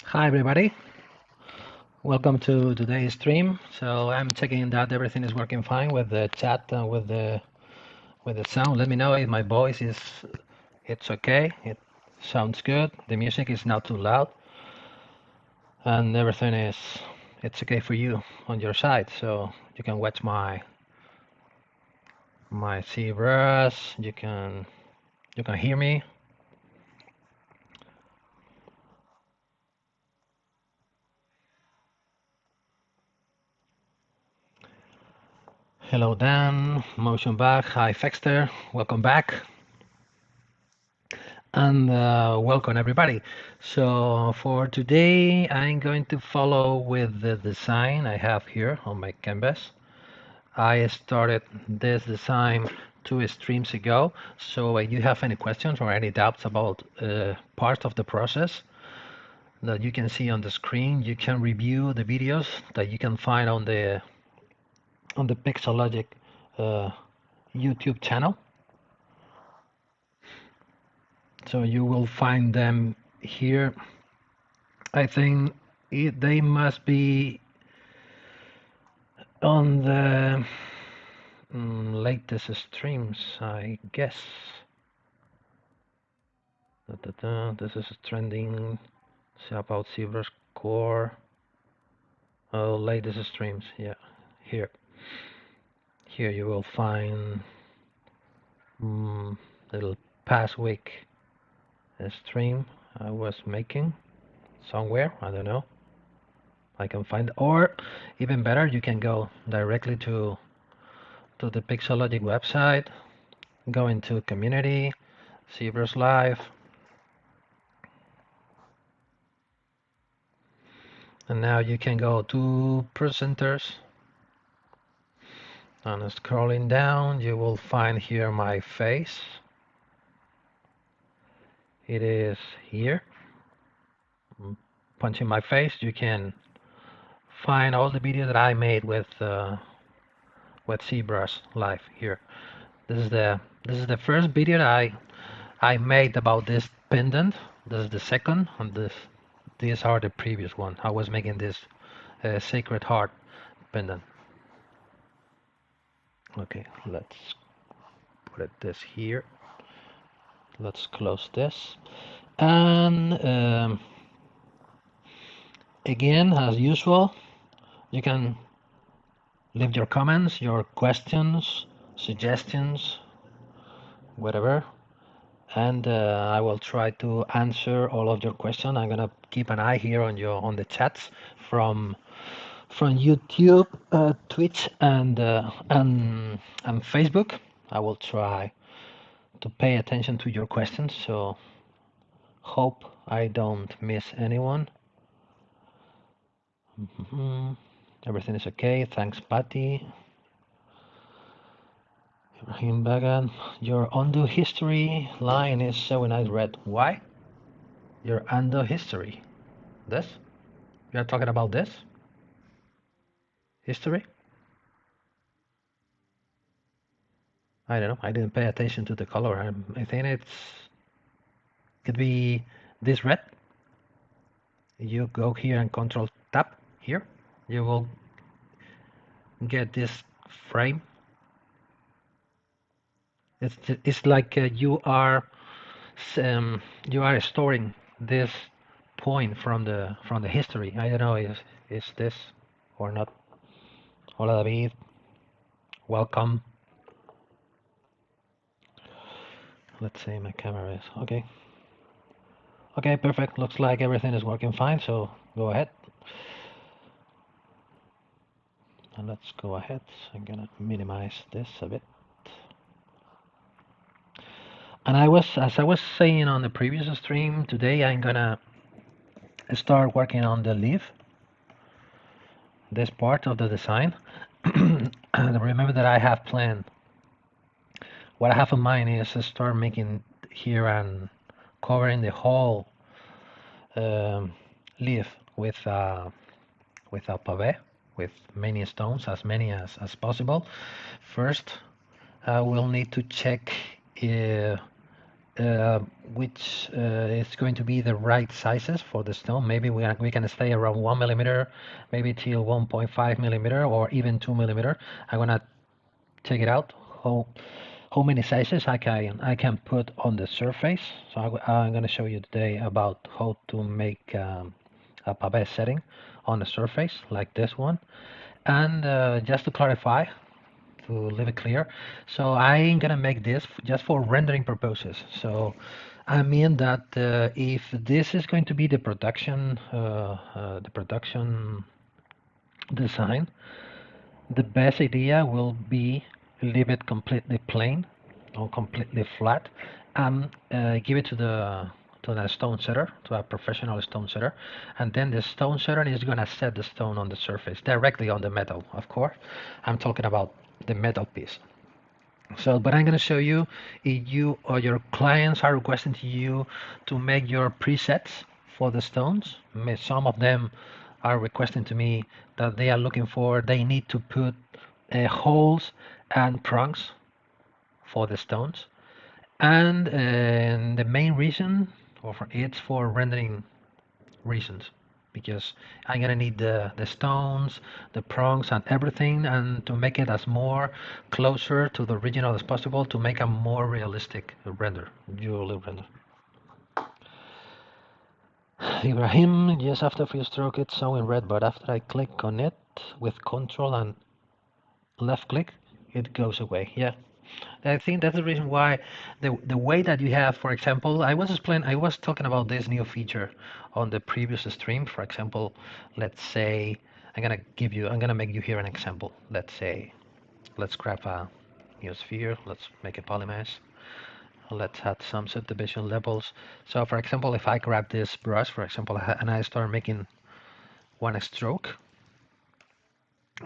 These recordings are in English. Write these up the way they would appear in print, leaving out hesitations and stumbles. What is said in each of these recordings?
Hi everybody, welcome to today's stream. So I'm checking that everything is working fine with the chat and with the sound. Let me know if my voice is it's okay. It sounds good. The music is not too loud, and everything is it's okay for you on your side. So you can watch my ZBrush. You can hear me. Hello Dan, motion back. Hi Fexter, welcome back. And welcome everybody. So for today, I'm going to follow with the design I have here on my canvas. I started this design 2 streams ago. So if you have any questions or any doubts about part of the process that you can see on the screen, you can review the videos that you can find on the Pixologic YouTube channel. So you will find them here. I think they must be on the latest streams, I guess. This is trending about ZBrush Core. Oh, latest streams, yeah. Here you will find little past week stream I was making somewhere. I don't know. I can find, or even better, you can go directly to the Pixologic website, go into community, ZBrush Live, and now you can go to presenters, and scrolling down you will find here my face. It is here. Punching my face, you can find all the videos that I made with ZBrush Live here. This is the first video that I made about this pendant. This is the second, and these are the previous one. I was making this Sacred Heart Pendant. Okay, let's put this here. Let's close this. And again, as usual, you can leave your comments, your questions, suggestions, whatever. And I will try to answer all of your questions. I'm gonna keep an eye here on the chats from YouTube, Twitch, and Facebook. I will try to pay attention to your questions. So hope I don't miss anyone. Everything is okay. Thanks, Patty. Ibrahim Bagan, your undo history line is showing as red. Why? Your undo history. This? You are talking about this? History? I don't know. I didn't pay attention to the color. I think could be this red. You go here and control tab here. You will get this frame. It's like you are storing this point from the history. I don't know if is this or not. Hola David, welcome. Let's see, my camera is okay. Okay, perfect. Looks like everything is working fine. So go ahead. And let's go ahead. I'm gonna minimize this a bit. And as I was saying on the previous stream, today I'm gonna start working on the leaf, this part of the design. And remember that I have planned, what I have in mind is to start making here and covering the whole leaf with a pavé, with many stones, as many as possible. First, I will need to check uh, which is going to be the right sizes for the stone. Maybe we can stay around 1 millimeter, maybe till 1.5 millimeter, or even 2 millimeter. I'm gonna check it out how many sizes I can put on the surface. So I'm gonna show you today about how to make a pavés setting on the surface like this one. And just to clarify, to leave it clear, so I'm gonna make this just for rendering purposes. So I mean that if this is going to be the production design, the best idea will be leave it completely plain or completely flat, and give it to the stone setter, to a professional stone setter, and then the stone setter is gonna set the stone on the surface directly on the metal. Of course, I'm talking about the metal piece. So, but I'm going to show you, if you or your clients are requesting to you to make your presets for the stones. Some of them are requesting to me that they are looking for, they need to put holes and prongs for the stones. And the main reason, it's for rendering reasons, because I'm gonna need the stones, the prongs, and everything, and to make it as more closer to the original as possible, to make a more realistic render, dual render. Ibrahim, yes, after free stroke it's showing red, but after I click on it with control and left click, it goes away. Yeah, I think that's the reason why the way that you have, for example, I was talking about this new feature on the previous stream. For example, let's say I'm gonna make you here an example. Let's say, let's grab a new sphere. Let's make a polymesh. Let's add some subdivision levels. So, for example, if I grab this brush, for example, and I start making one stroke,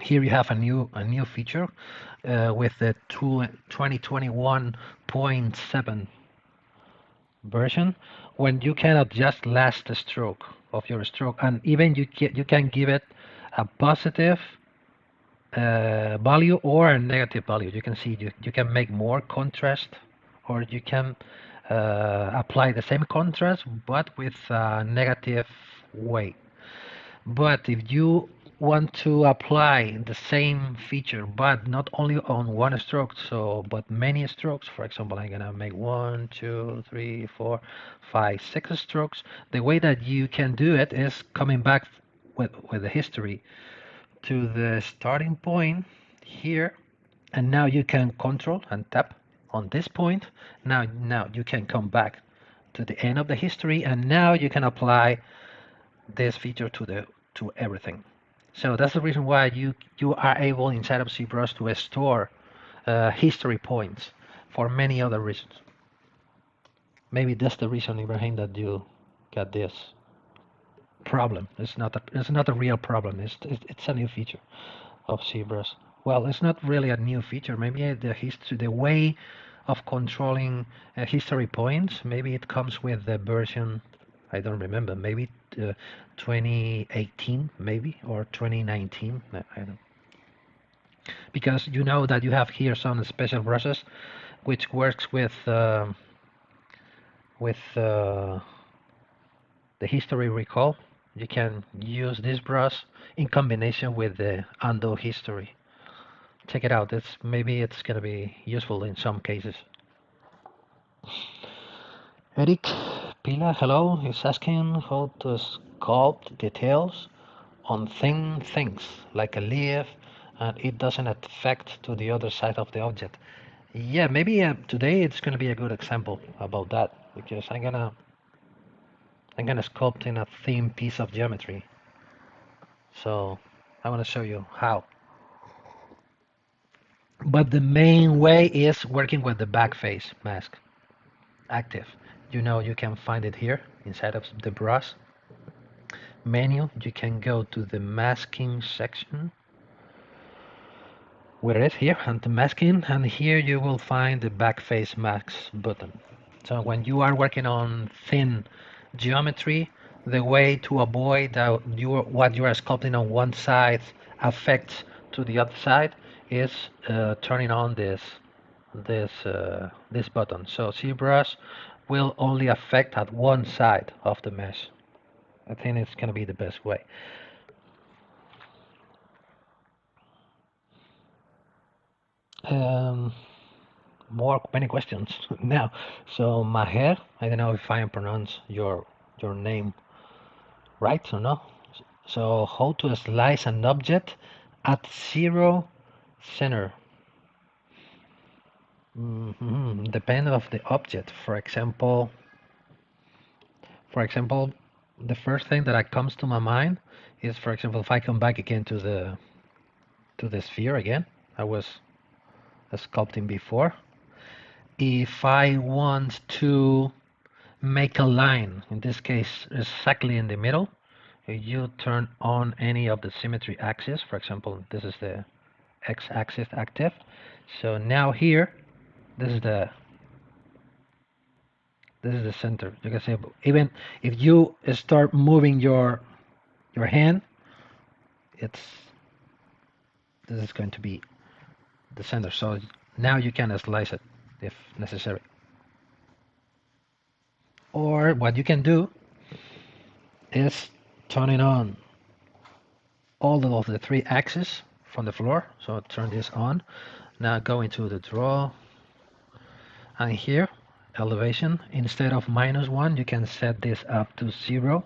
here you have a new feature with the 2021.7 version, when you can adjust last stroke of your stroke, and even you can give it a positive value or a negative value. You can see you can make more contrast, or you can apply the same contrast but with a negative way. But if you want to apply the same feature, but not only on one stroke, so but many strokes, for example, I'm gonna make 1, 2, 3, 4, 5, 6 strokes. The way that you can do it is coming back with the history to the starting point here, and now you can control and tap on this point. Now you can come back to the end of the history, and now you can apply this feature to everything. So that's the reason why you are able inside of ZBrush to store history points for many other reasons. Maybe that's the reason, Ibrahim, that you got this problem. It's not a real problem. It's a new feature of ZBrush. Well, it's not really a new feature. Maybe the way of controlling history points, maybe it comes with the version, I don't remember, maybe 2018, maybe, or 2019. I don't. Because you know that you have here some special brushes which works with the history recall. You can use this brush in combination with the undo history. Check it out. Maybe it's gonna be useful in some cases. Eric Pila, hello, is asking how to sculpt details on thin things like a leaf, and it doesn't affect to the other side of the object. Yeah, maybe today it's gonna be a good example about that, because I'm gonna sculpt in a thin piece of geometry. So I want to show you how. But the main way is working with the back face mask active. You know, you can find it here inside of the brush menu. You can go to the masking section, where it is here, and the masking, and here you will find the back face mask button. So when you are working on thin geometry, the way to avoid that what you are sculpting on one side affects to the other side is turning on this button. So ZBrush will only affect at one side of the mesh. I think it's going to be the best way. Um, many questions now. So Maher, I don't know if I pronounce your name right or not. So how to slice an object at 0 center? Depend of the object. For example, the first thing that comes to my mind is, for example, if I come back again to the sphere again, I was sculpting before. If I want to make a line, in this case exactly in the middle, you turn on any of the symmetry axis. For example, this is the x-axis active. So now here, this is the center. You can say even if you start moving your hand, this is going to be the center. So now you can slice it if necessary. Or what you can do is turning on all of the 3 axes from the floor. So turn this on. Now go into the draw, and here elevation, instead of -1, you can set this up to 0.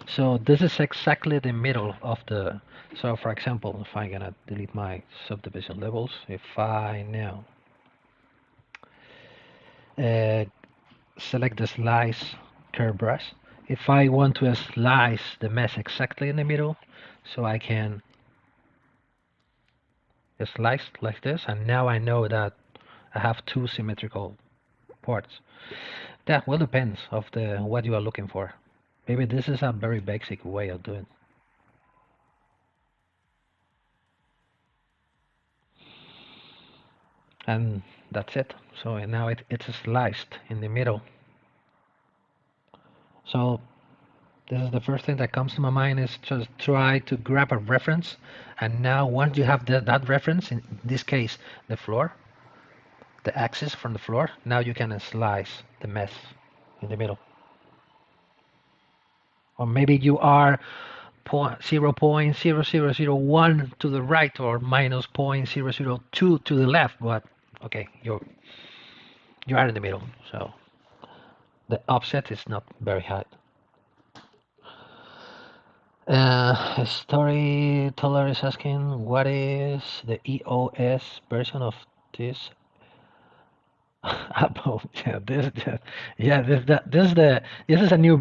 So this is exactly the middle of the. So for example, if I'm gonna delete my subdivision levels, if I now select the slice curve brush, if I want to slice the mesh exactly in the middle, so I can slice like this, and now I know that I have 2 symmetrical parts. That will depends of the what you are looking for. Maybe this is a very basic way of doing. And that's it. So now it's sliced in the middle. So this is the first thing that comes to my mind, is just try to grab a reference. And now once you have that reference, in this case the floor, the axis from the floor, now you can slice the mesh in the middle. Or maybe you are 0.0001 to the right, or -0.002 to the left, but okay, you are in the middle, so the offset is not very high. Storyteller is asking, what is the EOS version of this Apple? This is a new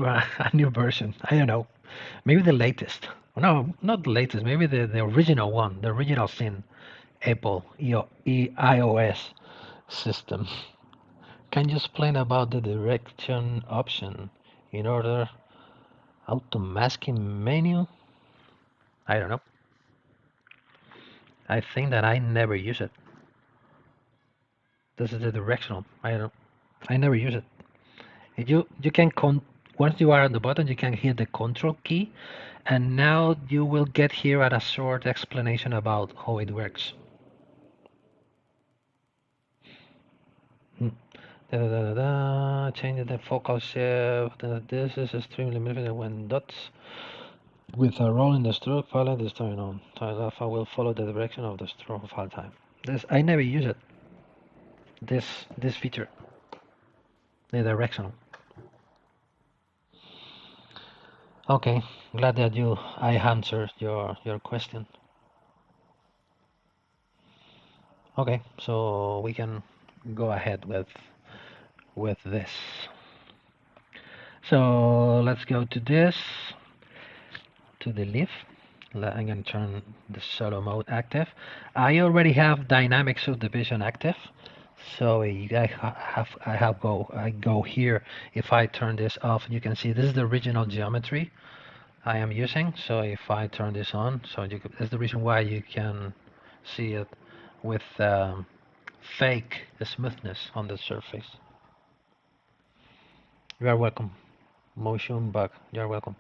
version. I don't know. Maybe the latest. No, not the latest. Maybe the original one, the original sin, Apple iOS system. Can you explain about the direction option in order auto masking menu? I don't know. I think that I never use it. This is the directional. I don't know. I never use it. You can once you are on the button, you can hit the control key, and now you will get here at a short explanation about how it works. Change the focal shift. This is extremely limited when dots with a roll in the stroke follow the story on. Alpha will follow the direction of the stroke of all time. This I never use it. This feature, the directional. Okay, glad that I answered your question. Okay, so we can go ahead with this. So let's go to this, to the leaf. I'm going to turn the solo mode active. I already have dynamic subdivision active, so I go here. If I turn this off, you can see this is the original geometry I am using. So if I turn this on, that's the reason why you can see it with fake smoothness on the surface. You are welcome. Motion bug, you are welcome.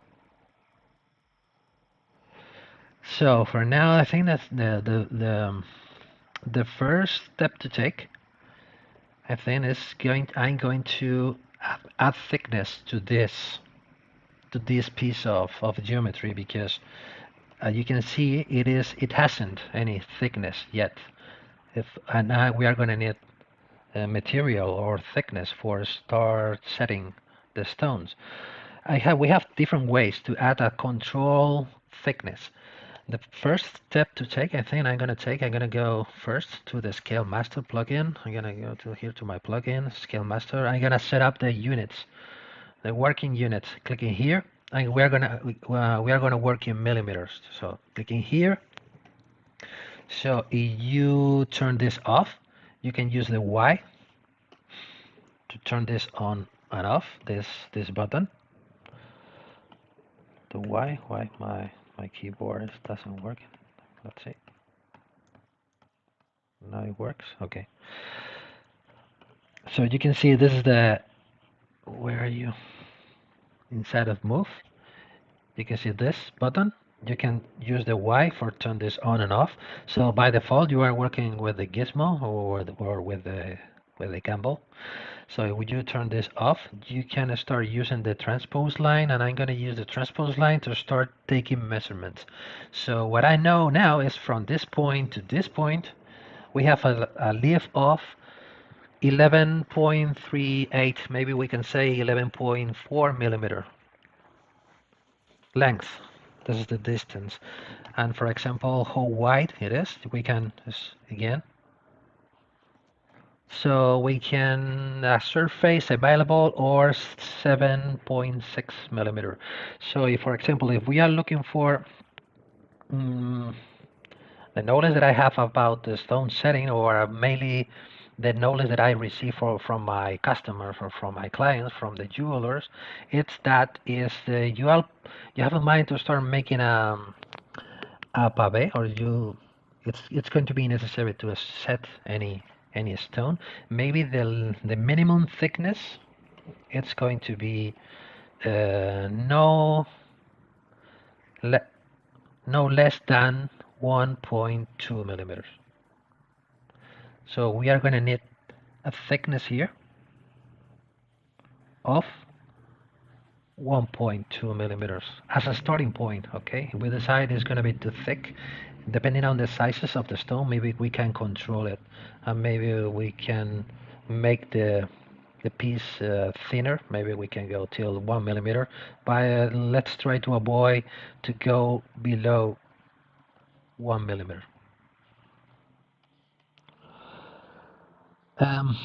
So for now, I think that's the first step to take. I think is I'm going to add thickness to this piece of geometry, because you can see it hasn't any thickness yet. And now we are going to need material or thickness for start setting the stones. We have different ways to add a control thickness. The first step to take, I think I'm going to go first to the Scale Master plugin. I'm going to go to here to my plugin, Scale Master. I'm going to set up the units, the working units. Clicking here, and we are going to work in millimeters. So clicking here. So if you turn this off, you can use the Y to turn this on and off. This button. The Y. Why my keyboard doesn't work? Let's see. Now it works. Okay. So you can see this is the, where are you? Inside of move. You can see this button. You can use the Y for turn this on and off. So by default, you are working with the gizmo or with the gimbal. So would you turn this off, you can start using the transpose line, and I'm going to use the transpose line to start taking measurements. So what I know now is from this point to this point, we have a lift of 11.38, maybe we can say 11.4 millimeter length. This is the distance. And for example, how wide it is, we can, again, so we can surface available or 7.6 millimeter. So if, for example, if we are looking for the knowledge that I have about the stone setting, or mainly the knowledge that I receive from my customers or from my clients, from the jewelers, you have in mind to start making a pave, or it's going to be necessary to set any stone. Maybe the minimum thickness, it's going to be no less than 1.2 millimeters. So we are going to need a thickness here of 1.2 millimeters as a starting point. Okay, if we decide it's going to be too thick, depending on the sizes of the stone, maybe we can control it, and maybe we can make the piece thinner. Maybe we can go till 1 millimeter, but let's try to avoid to go below 1 millimeter. Thank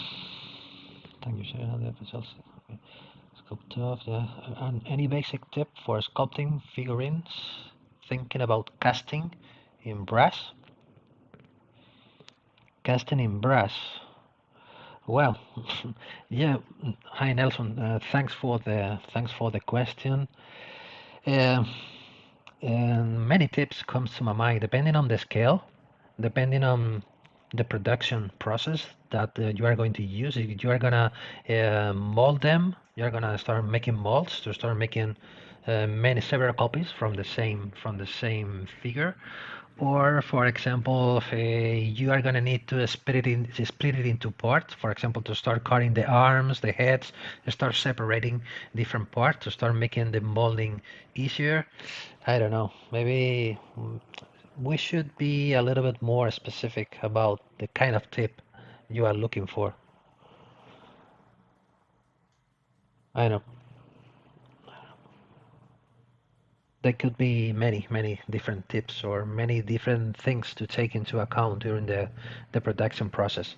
you, okay. Sculpt off, yeah. And any basic tip for sculpting figurines? Thinking about casting in brass? Casting in brass. Well, yeah. Hi Nelson. Thanks for the question. And many tips comes to my mind, depending on the scale, depending on the production process that you are going to use. If you are gonna mold them, you are gonna start making molds to start making several copies from the same figure. Or for example, if you are going to need to split it into parts, for example, to start cutting the arms, the heads, start separating different parts to start making the molding easier. I don't know, maybe we should be a little bit more specific about the kind of tip you are looking for. I know. There could be many different tips or many different things to take into account during the production process.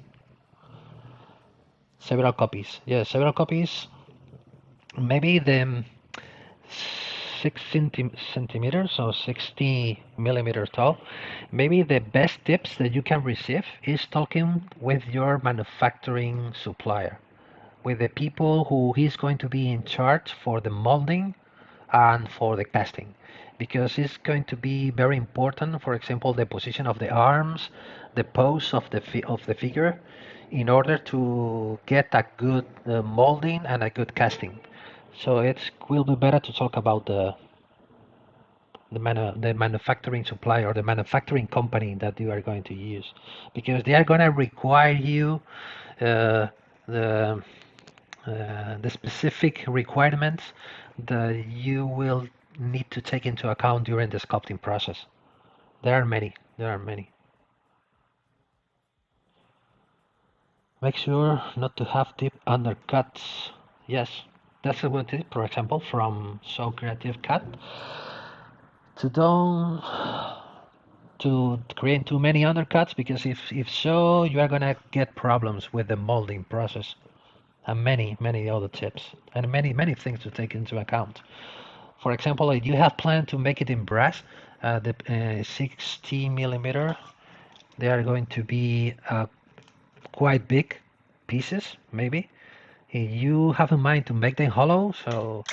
Several copies. Yeah, several copies. Maybe the 6 centimeters or 60 millimeters tall. Maybe the best tips that you can receive is talking with your manufacturing supplier, with the people who is going to be in charge for the molding and for the casting, because it's going to be very important. For example, the position of the arms, the pose of the figure, in order to get a good molding and a good casting. So it will be better to talk about the manufacturing supplier or the manufacturing company that you are going to use, because they are going to require you the the specific requirements that you will need to take into account during the sculpting process. There are many. There are many. Make sure not to have deep undercuts. Yes, that's a good tip. For example, from So Creative Cut, to don't to create too many undercuts, because if so, you are gonna get problems with the molding process, and many other tips, and many things to take into account. For example, if you have planned to make it in brass, the 60 millimeter, they are going to be quite big pieces, maybe. If you have in mind to make them hollow, so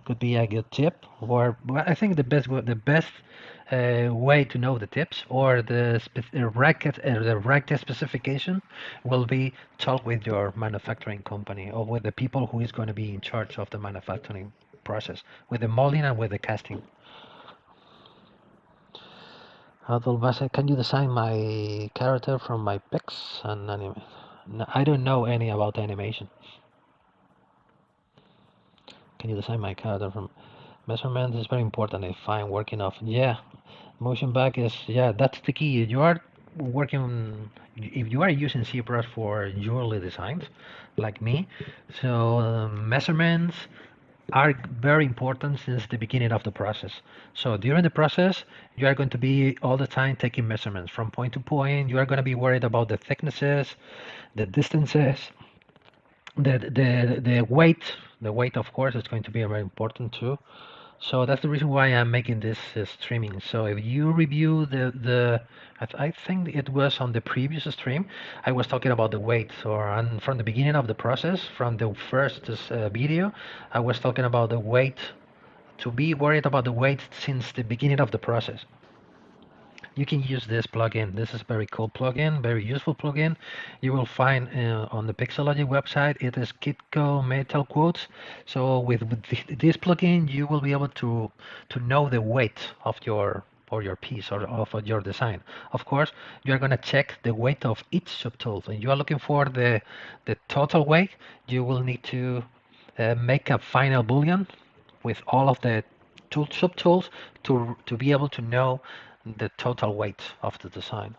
could be a good tip. Or I think the best way to know the tips or the racket specification will be talk with your manufacturing company or with the people who is going to be in charge of the manufacturing process, with the molding and with the casting. Adolbase, can you design my character from my pics and anime? No, I don't know any about animation. Can you design my character from measurement? Is very important if I'm working off. Yeah, motion back is, yeah, that's the key. You are working, if you are using ZBrush for jewelry designs, like me, so measurements are very important since the beginning of the process. So during the process, you are going to be all the time taking measurements from point to point. You are going to be worried about the thicknesses, the distances, the weight. The weight, of course, is going to be very important too. So that's the reason why I'm making this streaming. So if you review I think it was on the previous stream, I was talking about the weight. And from the beginning of the process, from the first video, I was talking about the weight, to be worried about the weight since the beginning of the process. You can use this plugin. This is a very cool plugin, very useful plugin. You will find on the Pixologic website. It is Kitco Metal Quotes. So with this plugin, you will be able to know the weight of your piece or of your design. Of course, you are going to check the weight of each subtool. And you are looking for the total weight. You will need to make a final Boolean with all of the subtools to be able to know the total weight of the design.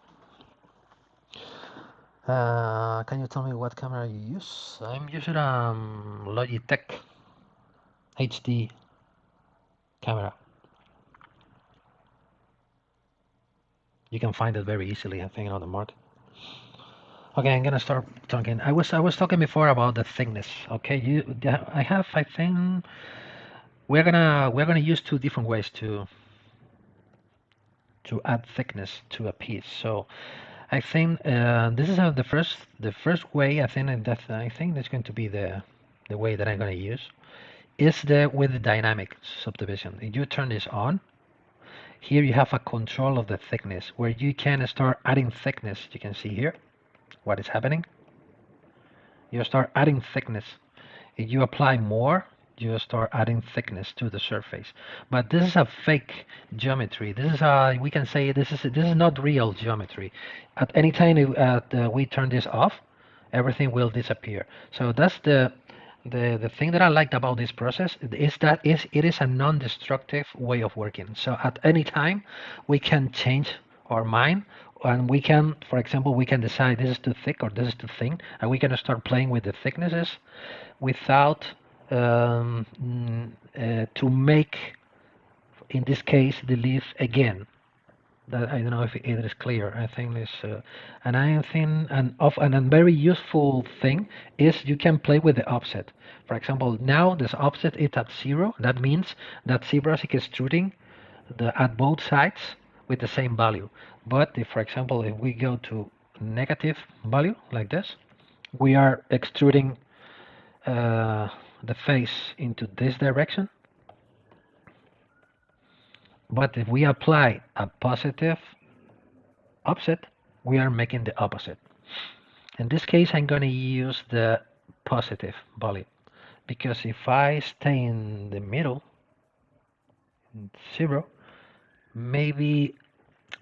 Can you tell me what camera you use? I'm using Logitech HD camera. You can find it very easily, I think, on the market. Okay, I'm gonna start talking. I was talking before about the thickness. Okay, I think we're gonna use two different ways to add thickness to a piece. So I think this is the first way. I think that's going to be the way that I'm going to use is with the dynamic subdivision. If you turn this on, here you have a control of the thickness where you can start adding thickness. You can see here what is happening. You start adding thickness. If you apply more, you start adding thickness to the surface. But this is a fake geometry. This is we can say this is not real geometry. At any time we turn this off, everything will disappear. So that's the thing that I liked about this process is that it is a non-destructive way of working. So at any time we can change our mind, and we can, for example, we can decide this is too thick or this is too thin, and we can start playing with the thicknesses without to make, in this case, the leaf again. That I don't know if it is clear. I think this, and I think a very useful thing is you can play with the offset. For example, now this offset is at 0. That means that ZBrush is extruding at both sides with the same value. But if, for example, if we go to negative value like this, we are extruding the face into this direction. But if we apply a positive offset, we are making the opposite. In this case, I'm going to use the positive value, because if I stay in the middle, 0, maybe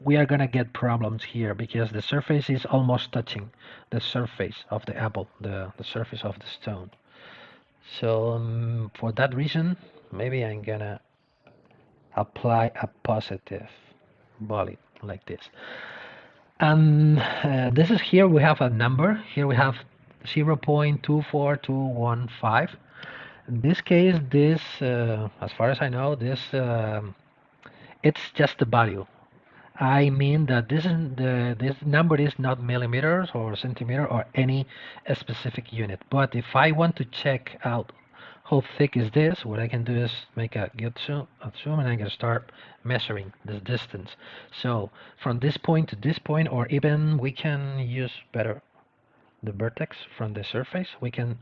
we are going to get problems here because the surface is almost touching the surface of the apple, the surface of the stone. So for that reason, maybe I'm gonna apply a positive value like this. And this is here we have a number. Here we have 0.24215. In this case, this, as far as I know, this it's just the value. I mean that this number is not millimeters or centimeter or any specific unit. But if I want to check out how thick is this, what I can do is make a good zoom and I can start measuring this distance. So from this point to this point, or even we can use better the vertex from the surface, we can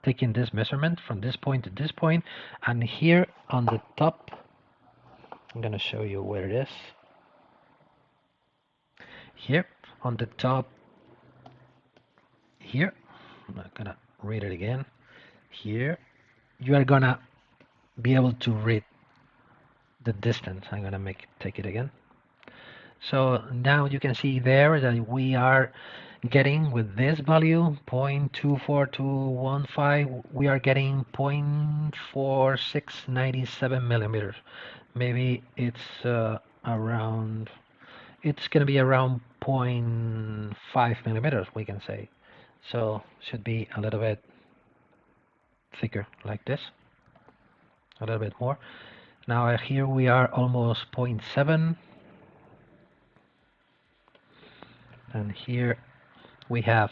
take in this measurement from this point to this point, and here on the top, I'm going to show you where it is. Here on the top, here, I'm not going to read it again. Here, you are going to be able to read the distance. I'm going to take it again. So now you can see there that we are getting with this value 0.24215, we are getting 0.4697 millimeters. Maybe it's around, it's going to be around 0.5 millimeters, we can say. So should be a little bit thicker like this, a little bit more. Now here we are almost 0.7, and here we have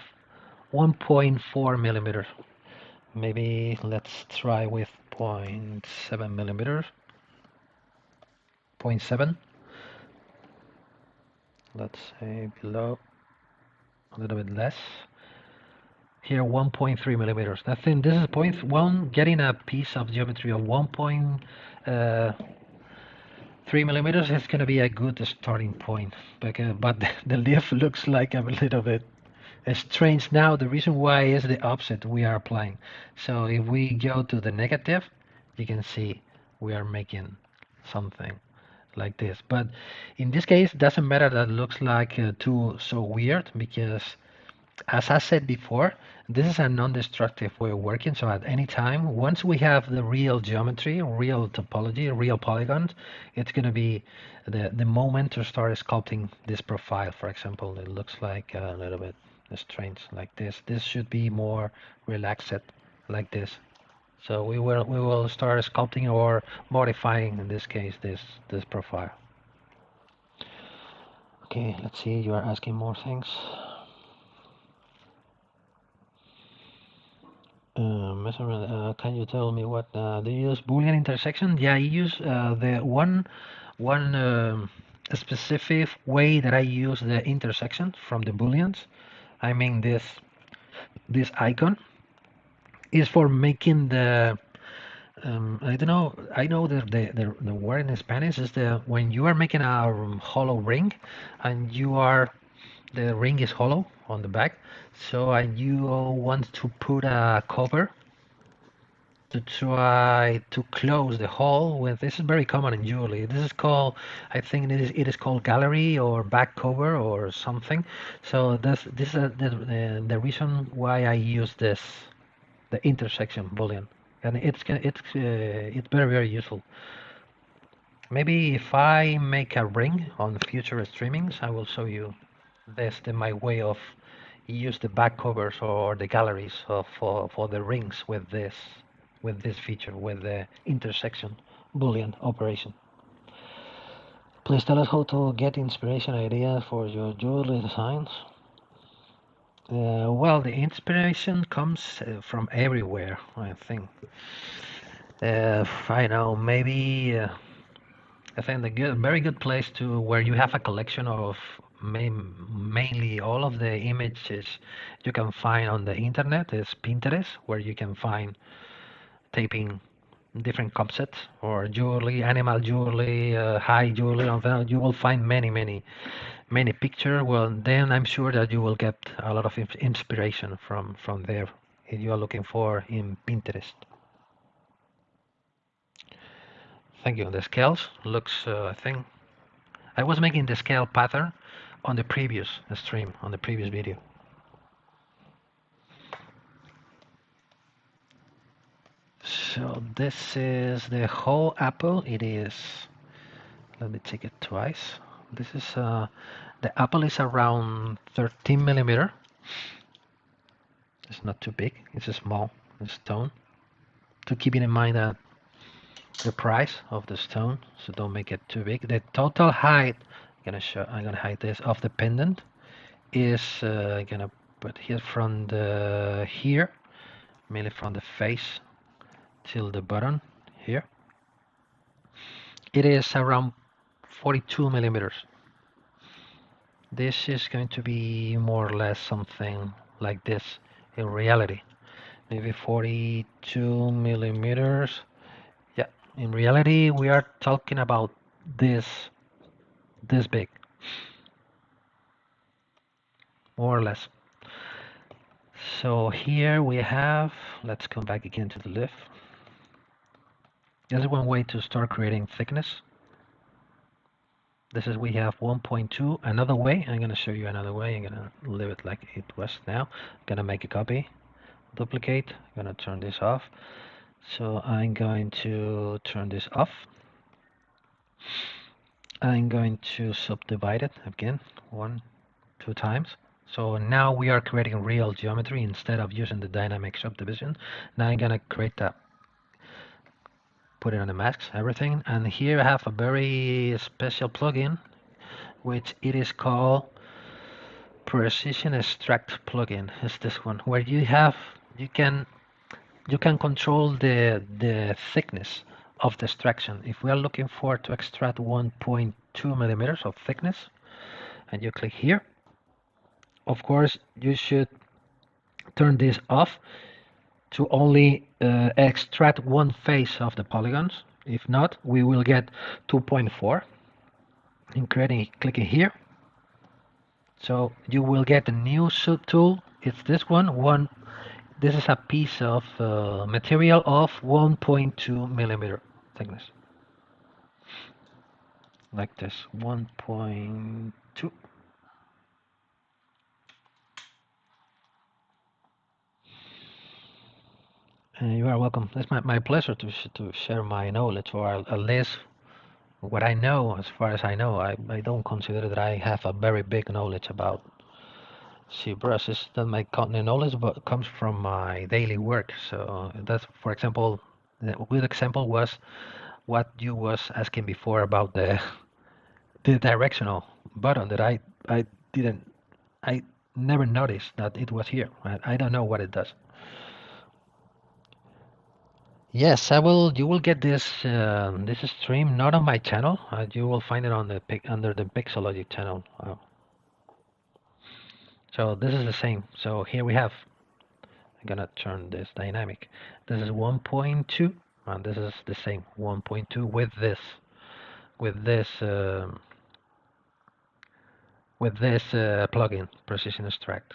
1.4 millimeters. Maybe let's try with 0.7 millimeters. 0.7. Let's say below, a little bit less. Here 1.3 millimeters. I think this is 0.1. Getting a piece of geometry of 1.3 millimeters is going to be a good starting point. But the leaf looks like a little bit strange now. The reason why is the offset we are applying. So if we go to the negative, you can see we are making something like this. But in this case, it doesn't matter that it looks like so weird, because as I said before, this is a non-destructive way of working. So at any time, once we have the real geometry, real topology, real polygons, it's going to be the moment to start sculpting this profile. For example, it looks like a little bit strange like this. This should be more relaxed like this. So we will start sculpting or modifying, in this case, this profile. Okay, let's see. You are asking more things. Measurement. Can you tell me what do you use Boolean intersection? Yeah, I use the one specific way that I use the intersection from the Booleans. I mean this icon is for making the I don't know. I know that the word in Spanish is when you are making a hollow ring, and the ring is hollow on the back. So and you want to put a cover to try to close the hole with. This is very common in jewelry. This is called, I think it is called gallery or back cover or something. So this is the reason why I use the intersection boolean, and it's very useful. Maybe if I make a ring on future streamings, I will show you my way of use the back covers or the galleries for the rings with this feature, with the intersection Boolean operation. Please tell us how to get inspiration ideas for your jewelry designs. Well, the inspiration comes from everywhere, I think. I know, maybe I think the very good place to where you have a collection of mainly all of the images you can find on the internet is Pinterest, where you can find taping different concepts or jewelry, animal jewelry, high jewelry. You will find many pictures. Well, then I'm sure that you will get a lot of inspiration from there if you are looking for in Pinterest. Thank you. The scales looks, I think, I was making the scale pattern on the previous stream, on the previous video. this is the whole apple. It is, let me take it twice. This is the apple is around 13 millimeter. It's not too big. It's a small stone. To keep in mind that the price of the stone, so don't make it too big. The total height, I'm gonna hide this, of the pendant is gonna put here from the here, mainly from the face till the button here. It is around 42 millimeters. This is going to be more or less something like this in reality. Maybe 42 millimeters. Yeah, in reality, we are talking about this big, more or less. So here we have, let's come back again to the leaf. This is one way to start creating thickness. This is, we have 1.2. Another way, I'm going to show you another way. I'm going to leave it like it was now. I'm going to make a copy, duplicate. I'm going to turn this off. So I'm going to turn this off. I'm going to subdivide it again, 2 times. So now we are creating real geometry instead of using the dynamic subdivision. Now I'm going to create that. Put it on the masks, everything, and here I have a very special plugin, which it is called Precision Extract plugin. Is this one where you can control the thickness of the extraction. If we are looking for to extract 1.2 millimeters of thickness, and you click here, of course you should turn this off to only extract one face of the polygons. If not, we will get 2.4 in clicking here. So you will get a new subtool. It's this one. This is a piece of material of 1.2 millimeter thickness, like this, 1.2. You are welcome. It's my pleasure to share my knowledge, or at least what I know. As far as I know, I don't consider that I have a very big knowledge about ZBrush. It's that my knowledge comes from my daily work. So that's, for example, a good example was what you was asking before about the directional button that I never noticed that it was here. I don't know what it does. Yes, I will. You will get this stream not on my channel. You will find it on the under the Pixologic channel. So this is the same. So here we have. I'm gonna turn this dynamic. This is 1.2, and this is the same 1.2 with this plugin, Precision Extract.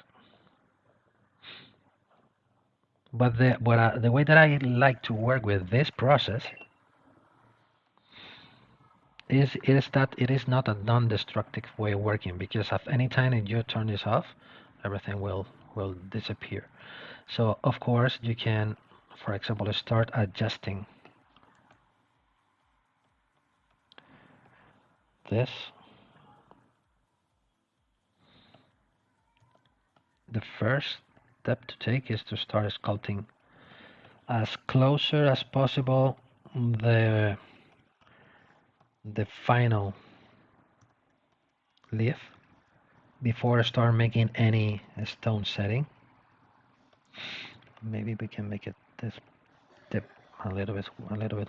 But the way that I like to work with this process is that it is not a non-destructive way of working, because at any time that you turn this off, everything will disappear. So of course you can, for example, start adjusting this. The first step to take is to start sculpting as closer as possible the final leaf before I start making any stone setting. Maybe we can make it this tip a little bit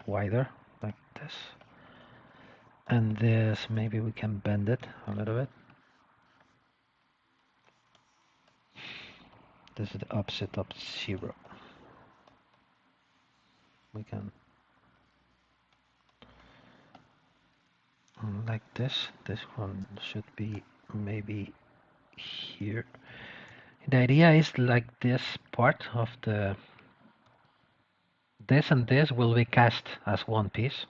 wider, like this, and this maybe we can bend it a little bit. This is the opposite of 0. We can like this. This one should be maybe here. The idea is like this part of this and this will be cast as one piece,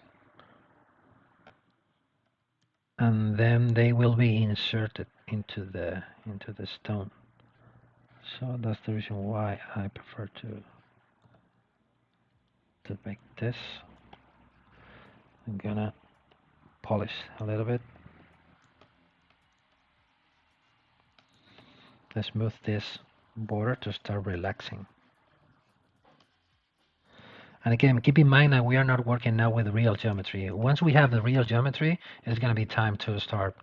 and then they will be inserted into the stone. So that's the reason why I prefer to to make this. I'm gonna polish a little bit. Let's move this border to start relaxing. And again, keep in mind that we are not working now with real geometry. Once we have the real geometry, it's going to be time to start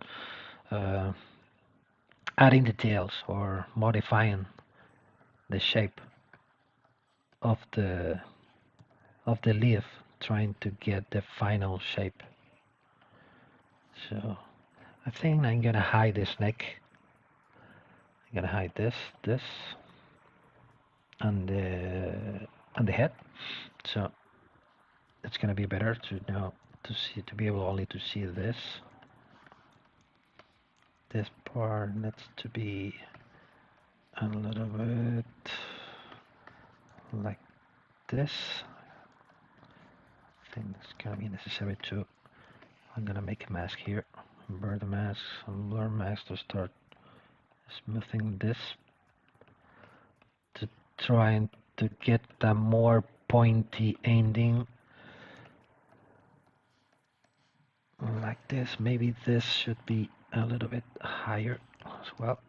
adding details or modifying the shape of the leaf, trying to get the final shape. So I think I'm going to hide this neck. I'm going to hide this, and the head. So it's going to be better to now to be able only to see this. This part needs to be a little bit like this. I think it's going to be necessary to. I'm going to make a mask here. Invert the mask and blur mask to start smoothing this, to trying to get a more pointy ending like this. Maybe this should be a little bit higher as well.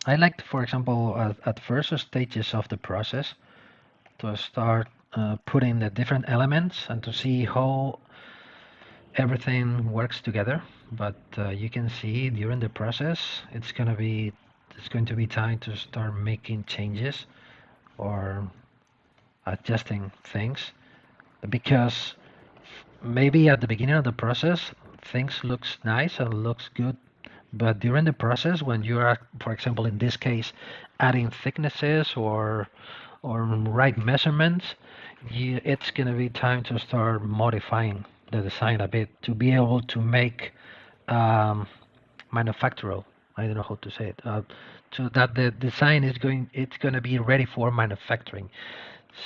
I like, for example, at first stages of the process to start putting the different elements and to see how everything works together. But you can see during the process, it's going to be time to start making changes or adjusting things, because maybe at the beginning of the process things looks nice and looks good, but during the process, when you are, for example, in this case, adding thicknesses or right measurements, it's going to be time to start modifying the design a bit to be able to make manufactural. I don't know how to say it. So that the design it's going to be ready for manufacturing,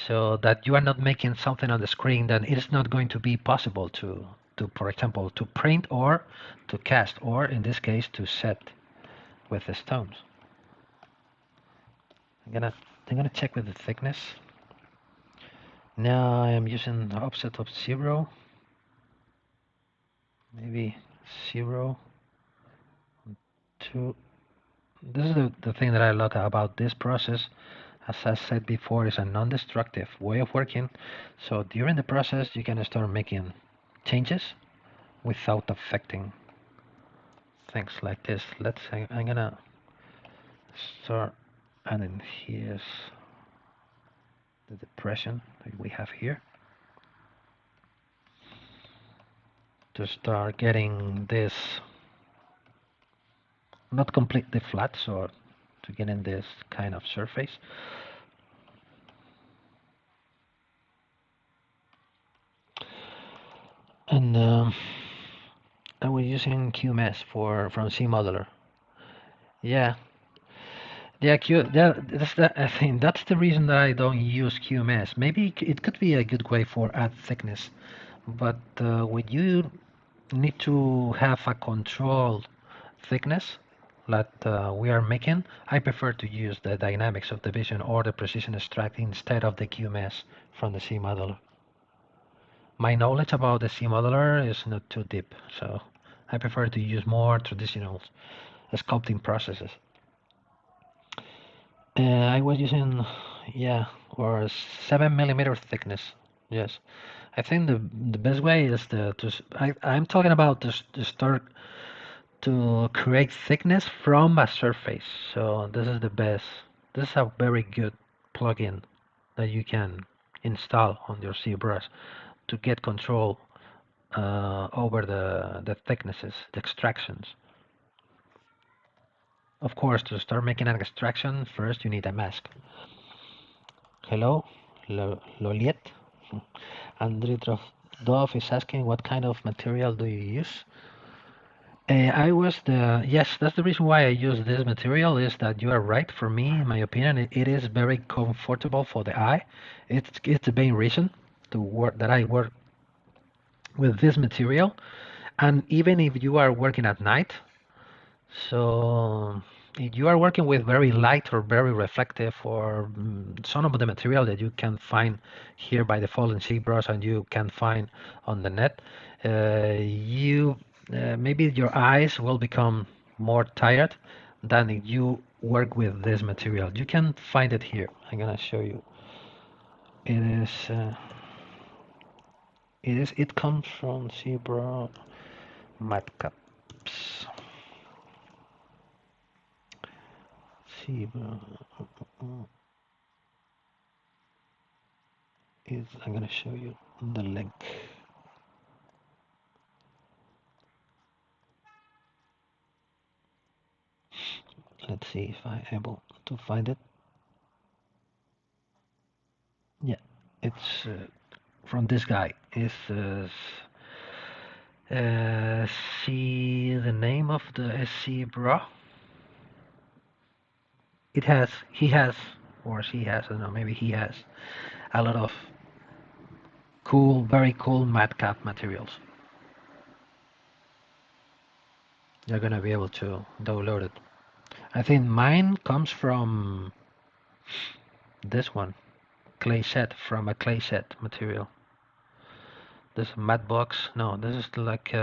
so that you are not making something on the screen that it is not going to be possible to, for example, to print or to cast, or in this case, to set with the stones. I'm gonna check with the thickness. Now I am using the offset of 0, maybe 0, 2. This is the thing that I like about this process. As I said before, is a non-destructive way of working. So during the process, you can start making changes without affecting things like this. I'm gonna start adding here's the depression that we have here to start getting this not completely flat, so to get in this kind of surface. And I was using QMS from CModeler. Yeah, I think that's the reason that I don't use QMS. Maybe it could be a good way for add thickness, but when you need to have a controlled thickness that we are making, I prefer to use the dynamic subdivision or the precision extract instead of the QMS from the CModeler. My knowledge about the CModeler is not too deep, so I prefer to use more traditional sculpting processes. I was using, or 7mm thickness. Yes, I think the best way is I'm talking about to start to create thickness from a surface. So this is the best. This is a very good plugin that you can install on your ZBrush to get control over the thicknesses, the extractions. Of course, to start making an extraction, first you need a mask. Hello, Loliet. Andrew Dove is asking what kind of material do you use? Yes, that's the reason why I use this material, is that you are right. For me, in my opinion, it is very comfortable for the eye. It's the main reason that I work with this material. And even if you are working at night, so if you are working with very light or very reflective or some of the material that you can find here by default in ZBrush and you can find on the net, you maybe your eyes will become more tired than if you work with this material. You can find it here. I'm gonna show you. It comes from ZBrush matcaps. I'm gonna show you the link. Let's see if I'm able to find it. Yeah, it's from this guy. Is see the name of the ZBrush? He has, or she has, I don't know, maybe he has a lot of cool, very cool matcap materials. You're gonna be able to download it. I think mine comes from this one, clay set, from a clay set material. This matte box, no, this is like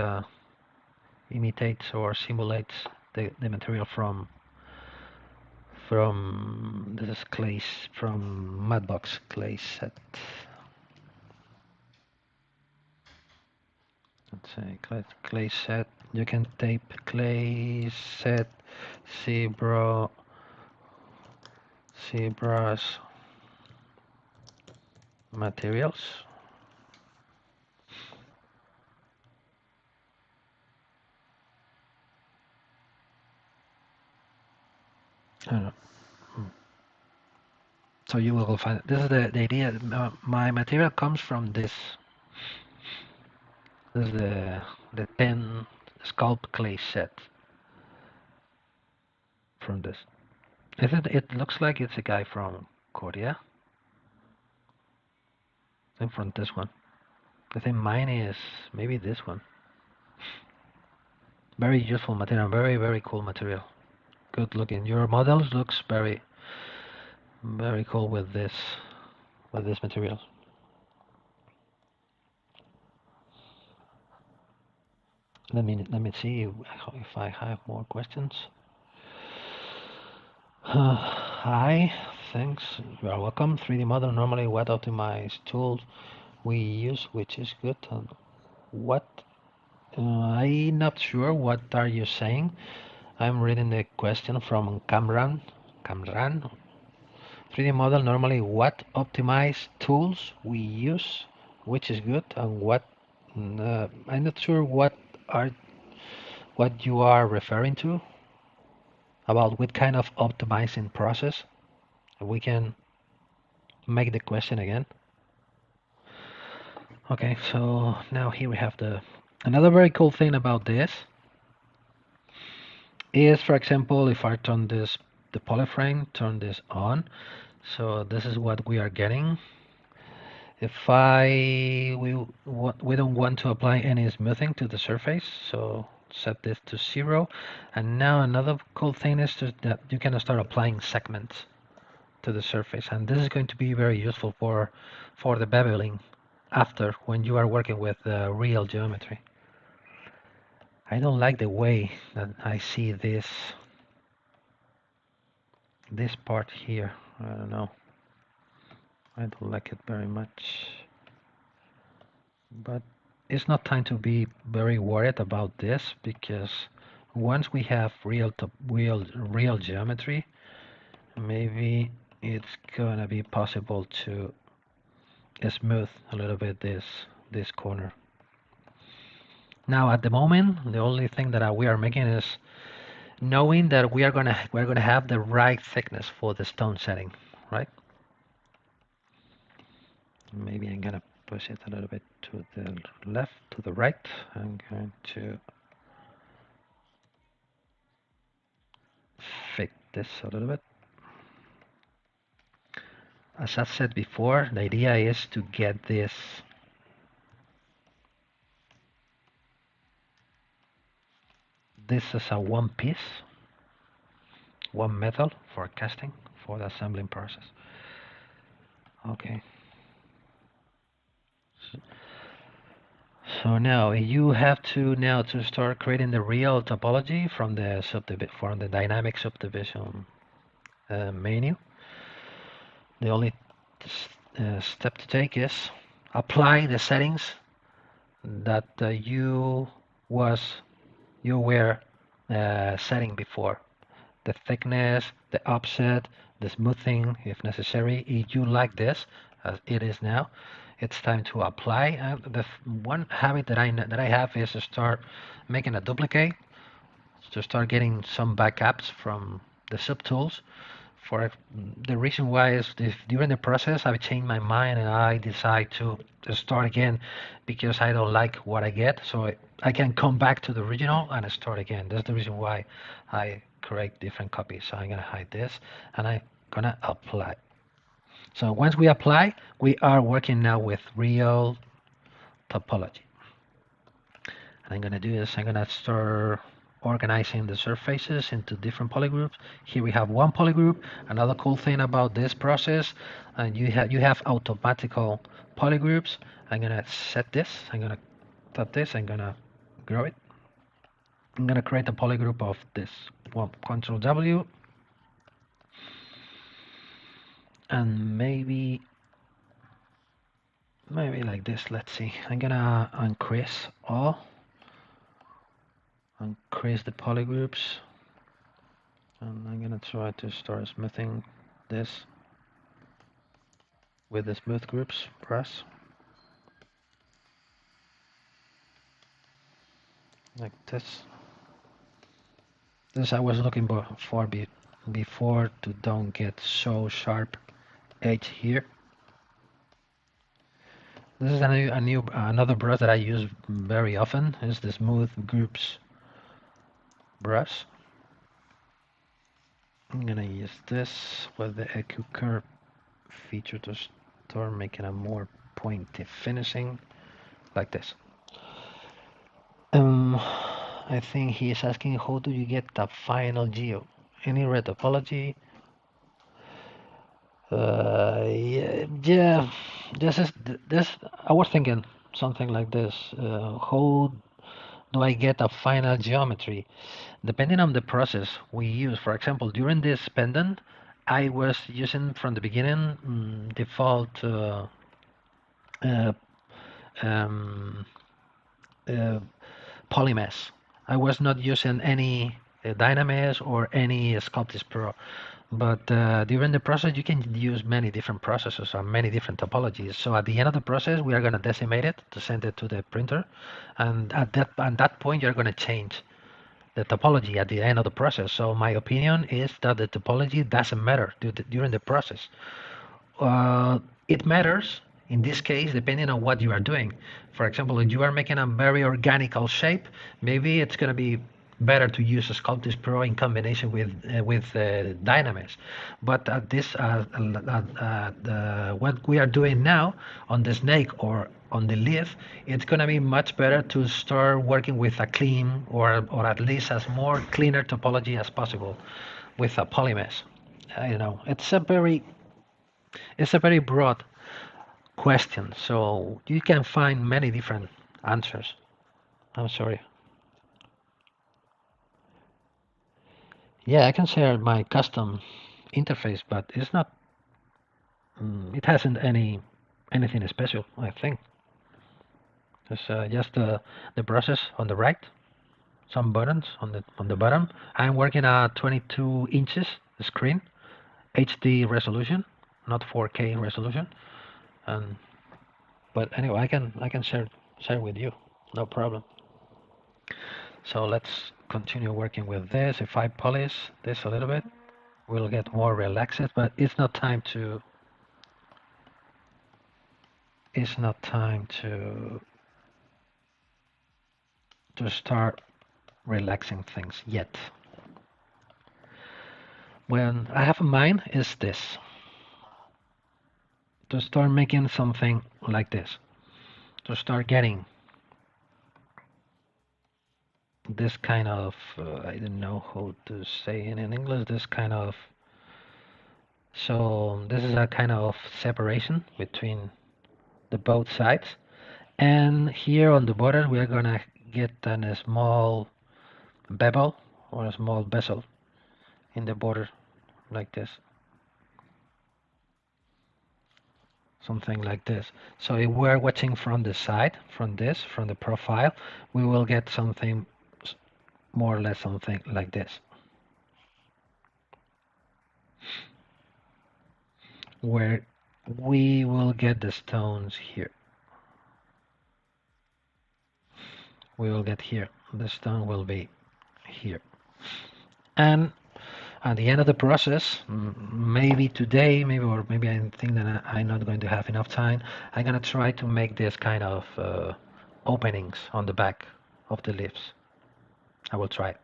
imitates or simulates the material from this is clay from matte box clay set. Let's say clay set. You can type clay set ZBrush materials. I don't know. So you will find it. This is the idea. My material comes from this. This is the 10 sculpt clay set from this. It looks like it's a guy from Korea. And from this one. I think mine is maybe this one. Very useful material, very cool material. Good looking. Your models looks very cool with this material. Let me see if I have more questions. Hi, thanks. You are welcome. 3D model normally what optimized tools we use, which is good. And what? I'm not sure what are you saying. I'm reading the question from Kamran. 3D model normally what optimized tools we use, which is good, and what I'm not sure what you are referring to about what kind of optimizing process. We can make the question again. Okay, so now here we have another very cool thing about this is, for example, if I turn the polyframe, turn this on, so this is what we are getting. If we don't want to apply any smoothing to the surface, so set this to 0. And now another cool thing is that you can start applying segments to the surface, and this is going to be very useful for the beveling after when you are working with real geometry. I don't like the way that I see this part here. I don't know. I don't like it very much. But it's not time to be very worried about this, because once we have real geometry, maybe it's gonna be possible to smooth a little bit this corner. Now at the moment, the only thing that we are making is knowing that we're gonna have the right thickness for the stone setting, right? Maybe I'm gonna push it a little bit to the left, to the right. I'm going to fit this a little bit. As I said before, the idea is to get this as a one piece. one method for casting for the assembling process. Okay. So now you have to start creating the real topology from the dynamic subdivision menu. The only step to take is apply the settings that you were setting before. The thickness, the offset, the smoothing if necessary. If you like this as it is now, it's time to apply. The one habit that I have is to start making a duplicate, to start getting some backups from the subtools. For the reason why is if during the process I change my mind and I decide to start again because I don't like what I get, so I can come back to the original and start again. That's the reason why I create different copies. So I'm gonna hide this and I'm gonna apply. So once we apply, we are working now with real topology. And I'm gonna do is I'm gonna start organizing the surfaces into different polygroups. Here we have one polygroup. Another cool thing about this process, and you have automatical polygroups. I'm gonna set this. I'm gonna tap this. I'm gonna grow it. I'm gonna create a polygroup of this one. Control W, and maybe like this. Let's see. I'm gonna increase the polygroups. And I'm gonna try to start smoothing this with the smooth groups brush, like this. This I was looking for before to don't get so sharp edge here. This is another brush that I use very often. Is the smooth groups brush. I'm gonna use this with the EQ curve feature to start making a more pointy finishing, like this. I think he is asking how do you get the final geo? Any red topology? Yeah, this. I was thinking something like this. How do I get a final geometry? Depending on the process we use. For example, during this pendant, I was using from the beginning default uh, um, polymesh. I was not using any Dynamesh or any Sculpting Pro. But during the process, you can use many different processes or many different topologies. So at the end of the process, we are going to decimate it to send it to the printer. And at that point, you're going to change the topology at the end of the process. So my opinion is that the topology doesn't matter during the process. It matters in this case depending on what you are doing. For example, if you are making a very organical shape, maybe it's going to be better to use Sculpting Pro in combination with Dynamesh. But at this what we are doing now on the snake or on the leaf, it's going to be much better to start working with a clean or at least as more cleaner topology as possible with a polymesh. It's a very broad question, so you can find many different answers. I'm sorry. Yeah, I can share my custom interface, but it's not. It hasn't anything special. I think it's just the process on the right, some buttons on the bottom. I'm working at 22 inches screen, HD resolution, not 4K resolution, and but anyway, I can share with you, no problem. So let's continue working with this. If I polish this a little bit, we'll get more relaxed, but it's not time to start relaxing things yet. When I have in mind is this, to start making something like this, to start getting this kind of I don't know how to say it in English. This kind of so this is a kind of separation between the both sides, and here on the border we are gonna get a small bevel or a small bezel in the border like this, something like this. So if we're watching from the side, from the profile, we will get something more or less something like this, where we will get the stones here. We will get here. The stone will be here. And at the end of the process, maybe today, maybe I think that I'm not going to have enough time. I'm gonna try to make this kind of openings on the back of the leaves. I will try.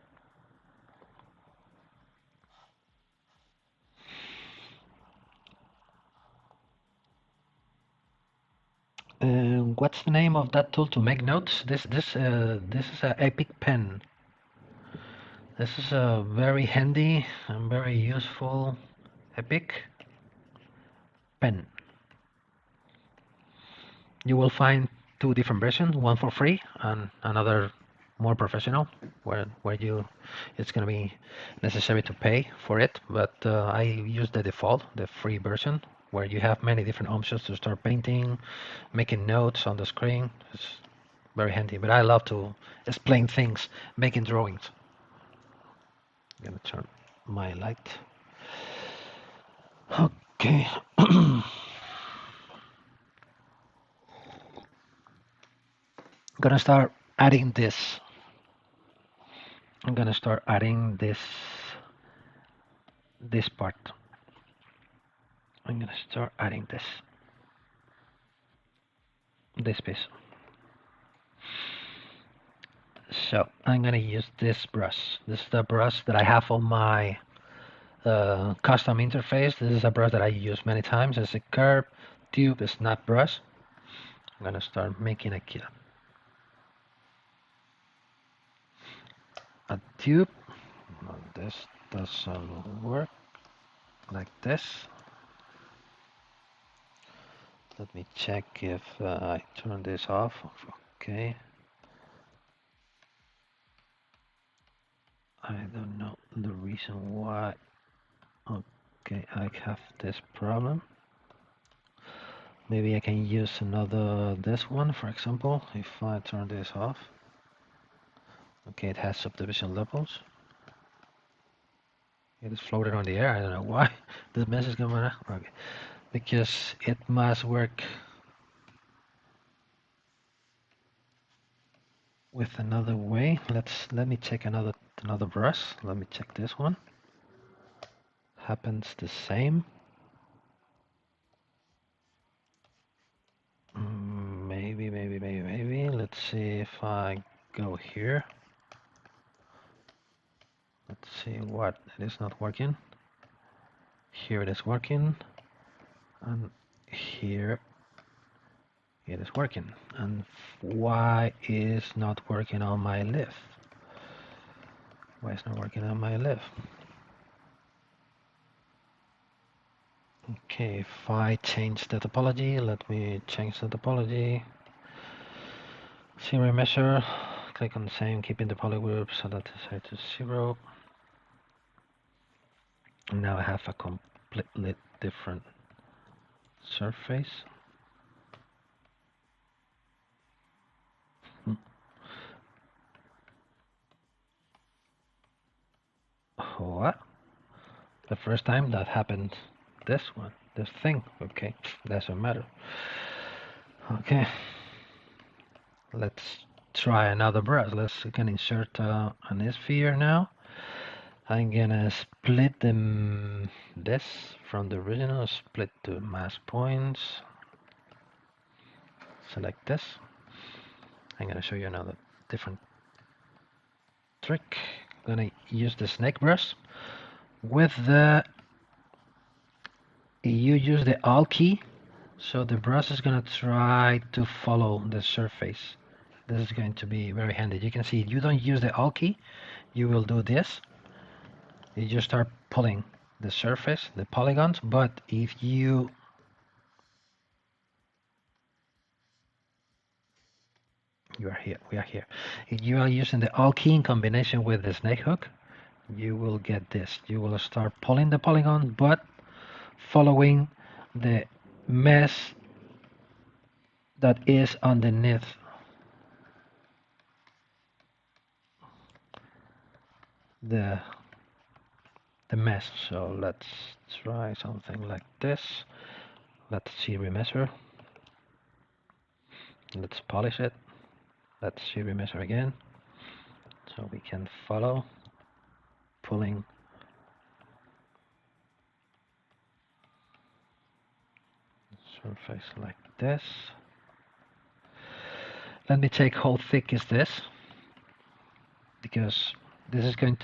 What's the name of that tool to make notes? This is a Epic pen. This is a very handy and very useful Epic pen. You will find two different versions, one for free and another more professional, where you it's gonna be necessary to pay for it. But I use the default, the free version, where you have many different options to start painting, making notes on the screen. It's very handy. But I love to explain things, making drawings. I'm gonna turn my light. Okay. Gonna start adding this. I'm gonna start adding this part. I'm gonna start adding this piece. So I'm gonna use this brush. This is the brush that I have on my custom interface. This is a brush that I use many times. It's a curved tube snap brush. I'm gonna start making a tube. No, this doesn't work like this. Let me check if I turn this off. Okay. I don't know the reason why. Okay, I have this problem. Maybe I can use this one, for example, if I turn this off. Okay, it has subdivision levels. It is floated on the air. I don't know why this mess is going on. Okay, because it must work with another way. Let me check another brush. Let me check this one. Happens the same. Maybe. Let's see if I go here. Let's see what it is not working. Here it is working, and here it is working. And why is not working on my leaf? Why is not working on my leaf? Okay, if I change the topology, let me change the topology. Zero measure. Click on the same, keeping the polygroup so that it's set to 0. And now I have a completely different surface. What? The first time that happened, this thing. Okay, doesn't matter. Okay, let's try another brush. We can insert an sphere now. I'm gonna split this from the original, split to mask points. Select this. I'm gonna show you another different trick. I'm gonna use the snake brush. With you use the Alt key, so the brush is gonna try to follow the surface This is going to be very handy. You can see you don't use the Alt key, you will do this. You just start pulling the surface, the polygons, but if you are here, we are here. If you are using the Alt key in combination with the snake hook, you will get this. You will start pulling the polygon, but following the mesh that is underneath the mesh. So let's try something like this. Let's see remeasure. Let's polish it. Let's see remeasure again. So we can follow pulling surface like this. Let me check how thick is this, because this is going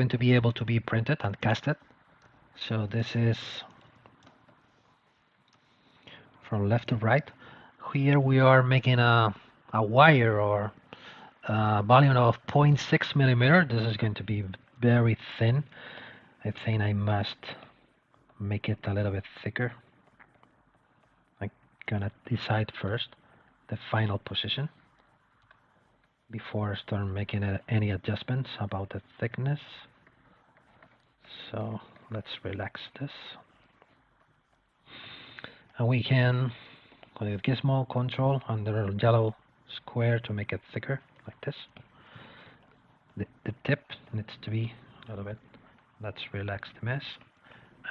to be able to be printed and casted. So this is from left to right. Here we are making a wire or a volume of 0.6 millimeter. This is going to be very thin. I think I must make it a little bit thicker. I'm gonna decide first the final position before I start making any adjustments about the thickness. So let's relax this. And we can with Gizmo control under yellow square to make it thicker like this. The tip needs to be a little bit. Let's relax the mesh.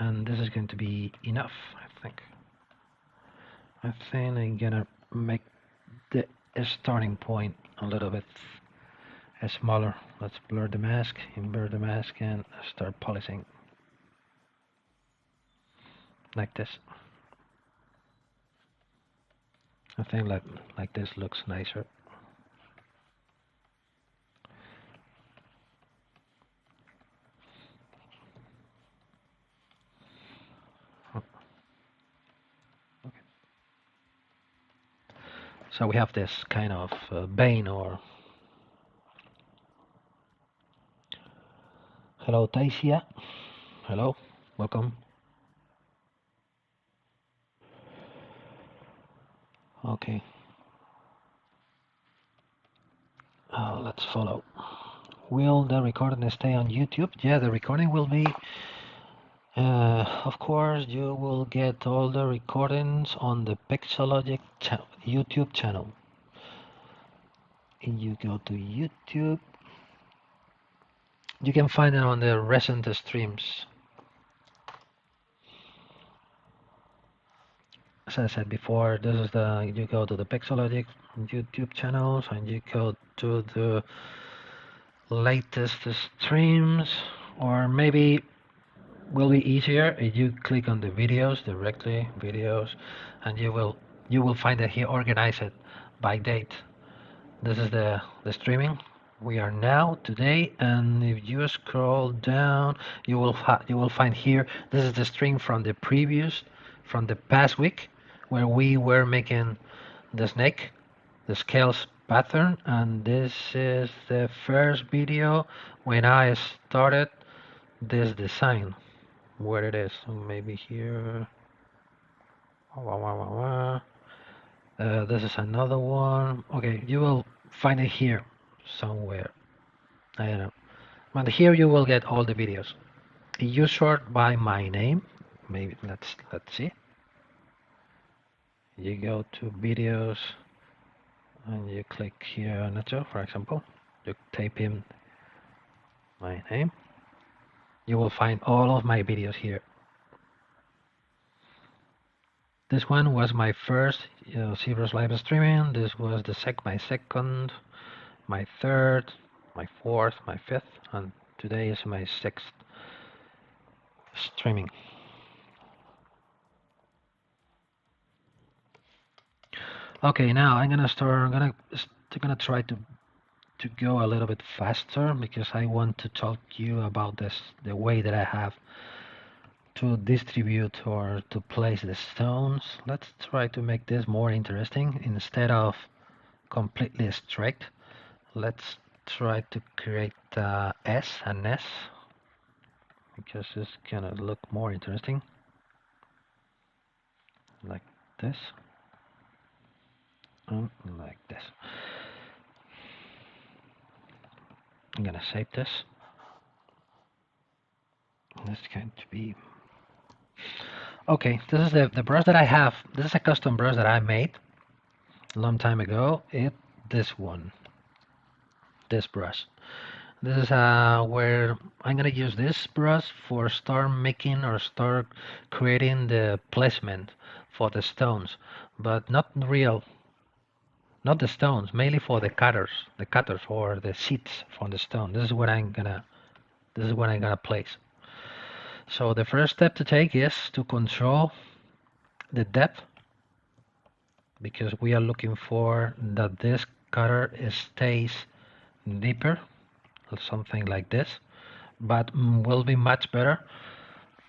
And this is going to be enough, I think. I'm gonna make the starting point a little bit smaller. Let's blur the mask, invert the mask, and start polishing like this. I think like this looks nicer. Okay. So we have this kind of vein or. Hello, Taisia. Hello, welcome. Okay. Let's follow. Will the recording stay on YouTube? Yeah, the recording will be. Of course, you will get all the recordings on the Pixologic YouTube channel. And you go to YouTube. You can find it on the recent streams. As I said before, this is you go to the Pixologic YouTube channels and you go to the latest streams, or maybe will be easier if you click on the videos directly, and you will find it here organized by date. This is the streaming. We are now today, and if you scroll down, you will find here. This is the stream from the past week, where we were making the snake, the scales pattern, and this is the first video when I started this design. Where it is? Maybe here. This is another one. Okay, you will find it here somewhere. I don't know. But here you will get all the videos. You sort by my name. Maybe let's see. You go to videos and you click here Nacho, for example. You type in my name. You will find all of my videos here. This one was my first ZBrush live streaming. This was my second, my third, my fourth, my fifth, and today is my sixth streaming. Okay, now I'm gonna try to go a little bit faster because I want to talk to you about the way that I have to distribute or to place the stones. Let's try to make this more interesting. Instead of completely straight. Let's try to create an S, because it's gonna look more interesting, like this, and like this. I'm gonna save this. This is going to be okay. This is the brush that I have. This is a custom brush that I made a long time ago. This one, this brush. This is where I'm gonna use this brush for start making or start creating the placement for the stones, but not real, not the stones, mainly for the cutters or the seats from the stone. This is what I'm gonna place. So the first step to take is to control the depth, because we are looking for that this cutter stays deeper, something like this, but will be much better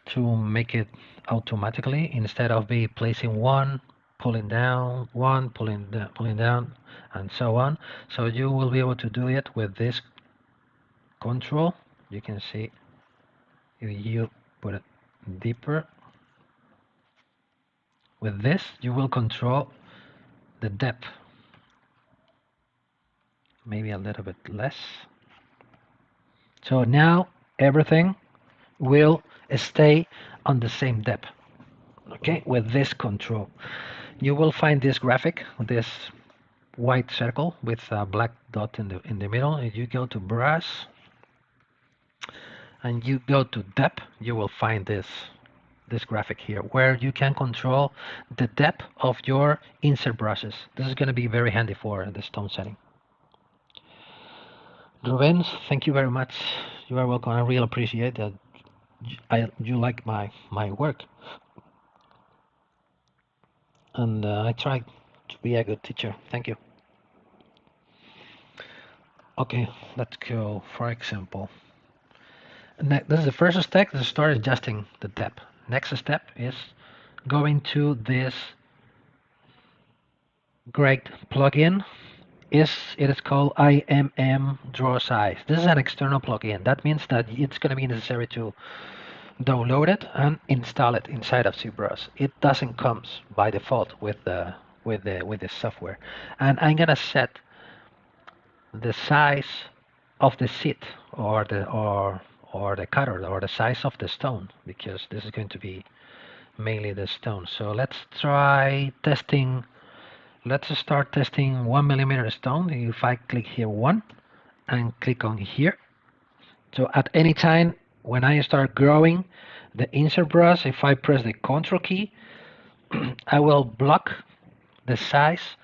to make it automatically instead of be placing one, pulling down, one, pulling down, and so on. So you will be able to do it with this control. You can see if you put it deeper, with this you will control the depth, maybe a little bit less. So now everything will stay on the same depth. Okay, with this control you will find this graphic, this white circle with a black dot in the middle. If you go to brush and you go to depth, you will find this graphic here where you can control the depth of your insert brushes. This is going to be very handy for the stone setting. Rubens, thank you very much. You are welcome. I really appreciate that you like my work, and I try to be a good teacher. Thank you. Okay, let's go. For example, this is the first step to start adjusting the depth. Next step is going to this great plugin. It is called Imm Draw Size. This is an external plugin. That means that it's going to be necessary to download it and install it inside of ZBrush. It doesn't come by default with the software. And I'm gonna set the size of the seat or the cutter or the size of the stone, because this is going to be mainly the stone. So let's try testing. Let's start testing 1mm stone. If I click here 1 and click on here, so at any time when I start growing the insert brush, if I press the Ctrl key, I will block the size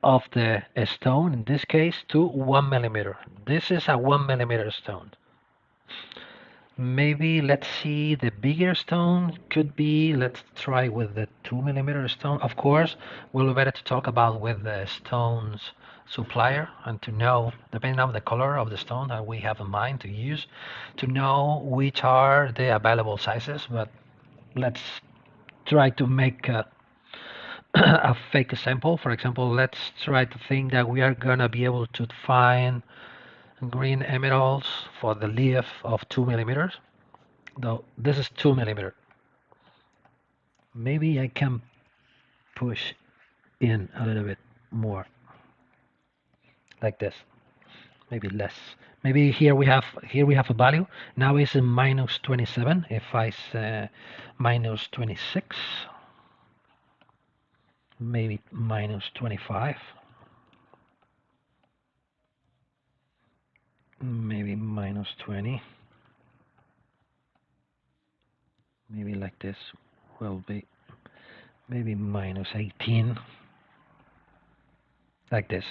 of the stone, in this case to 1mm. This is a 1mm stone. Maybe let's see, the bigger stone could be, let's try with the 2mm stone. Of course, we'll be better to talk about with the stones supplier and to know, depending on the color of the stone that we have in mind to use, to know which are the available sizes. But let's try to make a fake sample. For example, let's try to think that we are gonna be able to find green emeralds for the leaf of 2mm. Though this is 2mm. Maybe I can push in a little bit more, like this. Maybe less. Maybe here we have a value. Now it's in -27. If I say -26, maybe -25, maybe -20. Maybe like this will be maybe -18. Like this.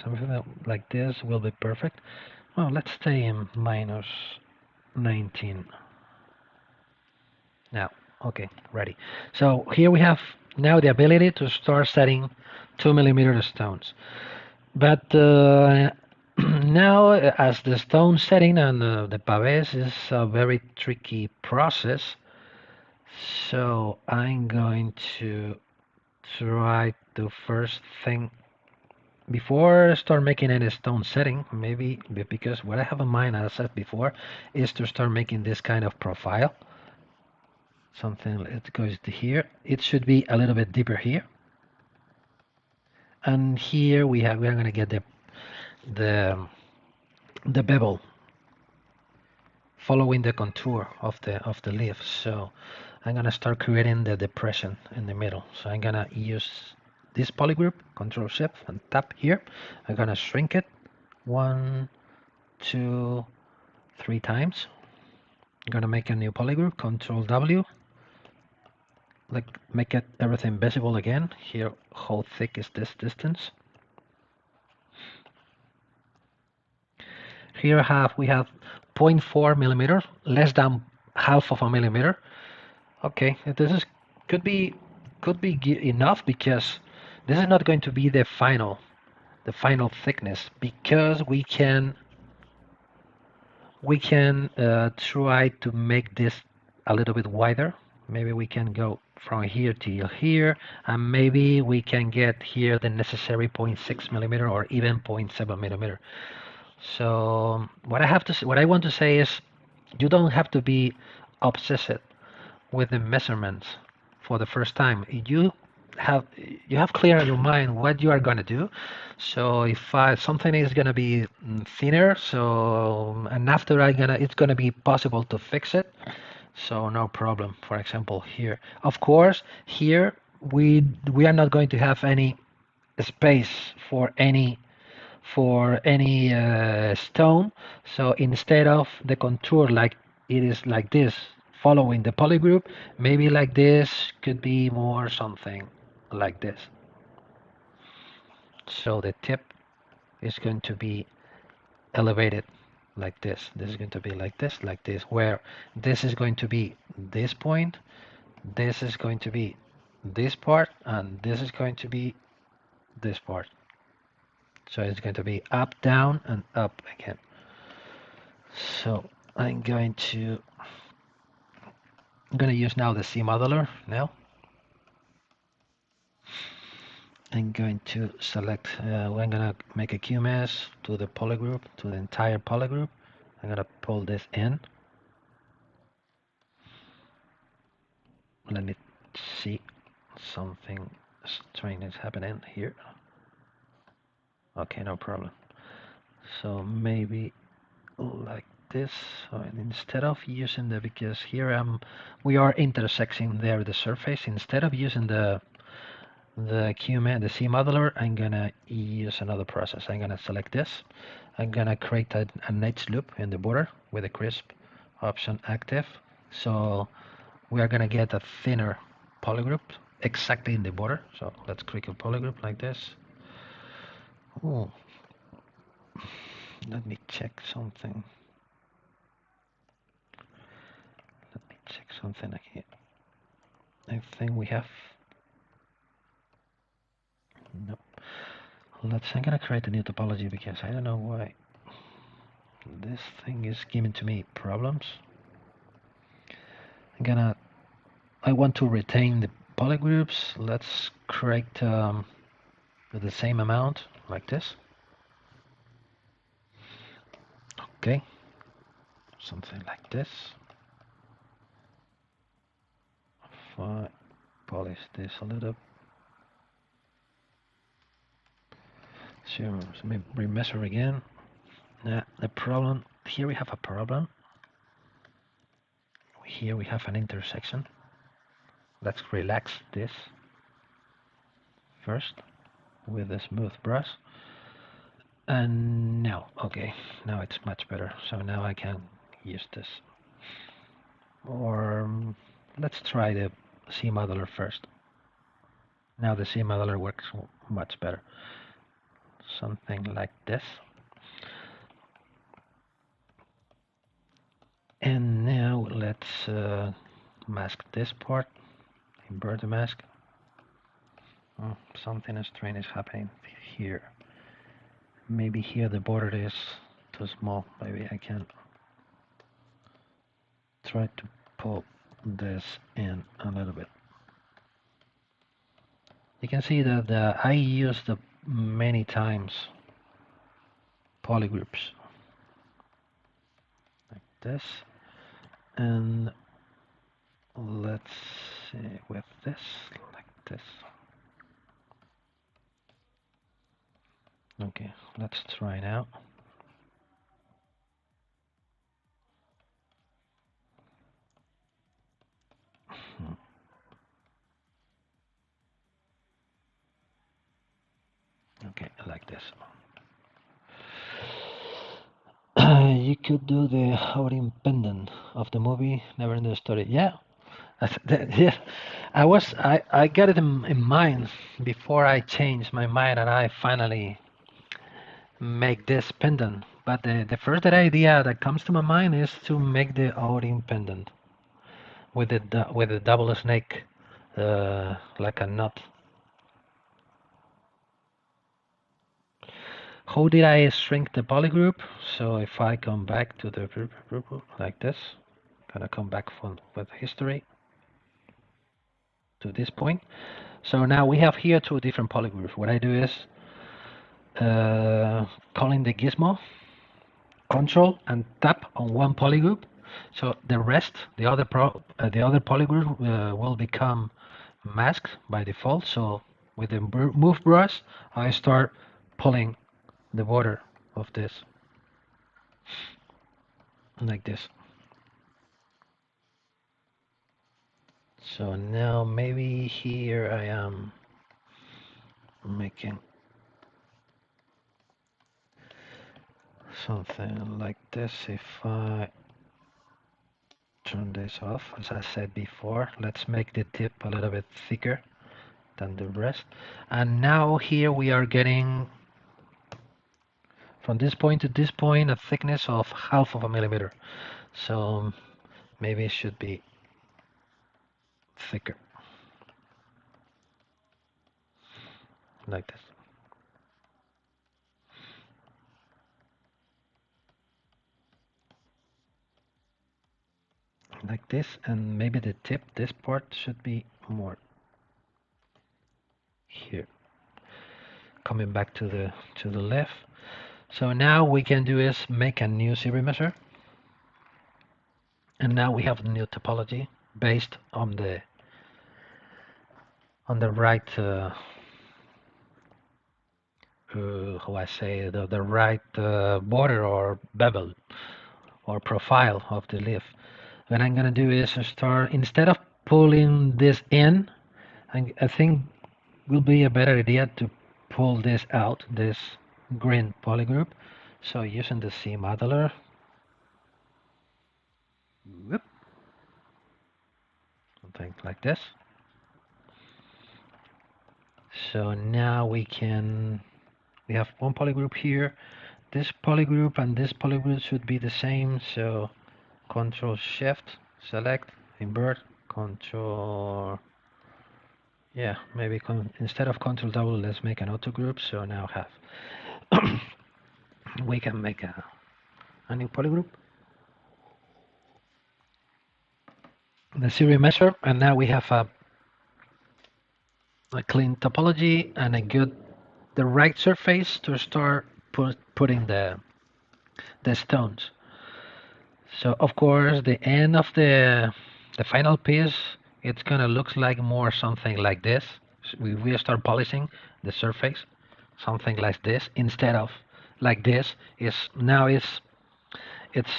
Like this will be perfect. Well, let's stay in -19. Now, okay, ready. So here we have now the ability to start setting 2mm stones. But now, as the stone setting and the pavés is a very tricky process, so I'm going to try to first think before start making any stone setting, maybe because what I have in mind, as I said before, is to start making this kind of profile. Something that goes to here. It should be a little bit deeper here. And here we are going to get the the bevel following the contour of the leaf. So I'm gonna start creating the depression in the middle. So I'm gonna use this polygroup, Control Shift and tap here. I'm gonna shrink it 1, 2, 3 times. I'm gonna make a new polygroup, Control W. Like make it everything visible again. Here, how thick is this distance? Here we have 0.4 millimeters, less than half of a millimeter. Okay, this is could be enough, because this is not going to be the final thickness, because we can try to make this a little bit wider. Maybe we can go from here to here, and maybe we can get here the necessary 0.6 millimeter or even 0.7 millimeter. So what I want to say is, you don't have to be obsessed with the measurements for the first time. Have you have clear in your mind what you are going to do. So if something is going to be thinner, so and after it's going to be possible to fix it. So no problem. For example, here, of course, here we are not going to have any space for any stone. So instead of the contour like it is like this, following the polygroup, maybe like this could be more something like this. So the tip is going to be elevated like this. This is going to be like this, where this is going to be this point, this is going to be this part, and this is going to be this part. So it's going to be up, down, and up again. So I'm going to use now the C modeler now. I'm going to select, I'm gonna make a QMS to the polygroup, to the entire polygroup. I'm gonna pull this in. Let me see, something strange is happening here. Okay, no problem. So maybe like this. So instead of using because here we are intersecting there the surface, instead of using the QMan, the C modeler, I'm gonna use another process. I'm gonna select this. I'm gonna create an edge loop in the border with a crisp option active. So we are gonna get a thinner polygroup exactly in the border. So let's click a polygroup like this. Ooh. Let me check something. Let me check something here. I think we have. Nope. I'm gonna create a new topology because I don't know why this thing is giving to me problems. I want to retain the polygroups. Let's create with the same amount like this. Okay, something like this. If I polish this a little. So let me remeasure again. Now the problem here, we have a problem. Here we have an intersection. Let's relax this first with a smooth brush. And now, okay, now it's much better. So now I can use this. Or let's try the C modeler first. Now the C modeler works much better. Something like this. And now let's mask this part, invert the mask. Oh, something strange is happening here. Maybe here the border is too small. Maybe I can try to pull this in a little bit. You can see that I use many times polygroups like this, and let's see with this like this. Okay, let's try now. Okay, like this. You could do the Heart Pendant of the movie Never Ending Story. Yeah, yeah. I got it in mind before I changed my mind and I finally make this pendant. But the first idea that comes to my mind is to make the Odin pendant with the double snake, like a knot. How did I shrink the polygroup? So if I come back to the like this, gonna come back with history to this point. So now we have here two different polygroups. What I do is calling the gizmo, control and tap on one polygroup. So the rest, the other polygroup will become masked by default. So with the move brush, I start pulling the border of this like this. So now maybe here I am making something like this. If I turn this off, as I said before, let's make the tip a little bit thicker than the rest. And now here we are getting from this point to this point a thickness of 1/2 millimeter. So maybe it should be thicker like this. Like this, and maybe the tip, this part should be more here. Coming back to the left. So now we can do is make a new series measure. And now we have a new topology based on the right how I say the right border or bevel or profile of the leaf. What I'm gonna do is start, instead of pulling this in, I think will be a better idea to pull this out, this green polygroup. So using the C modeler, whoop, something like this. So now we have one polygroup here. This polygroup and this polygroup should be the same. So Control Shift, select, invert, Control. Yeah, maybe instead of Control double, let's make an auto group. So now have we can make a new polygroup. The series measure, and now we have a clean topology and the right surface to start putting the stones. So of course the end of the final piece, it's gonna look like more something like this. We start polishing the surface, something like this instead of like this. It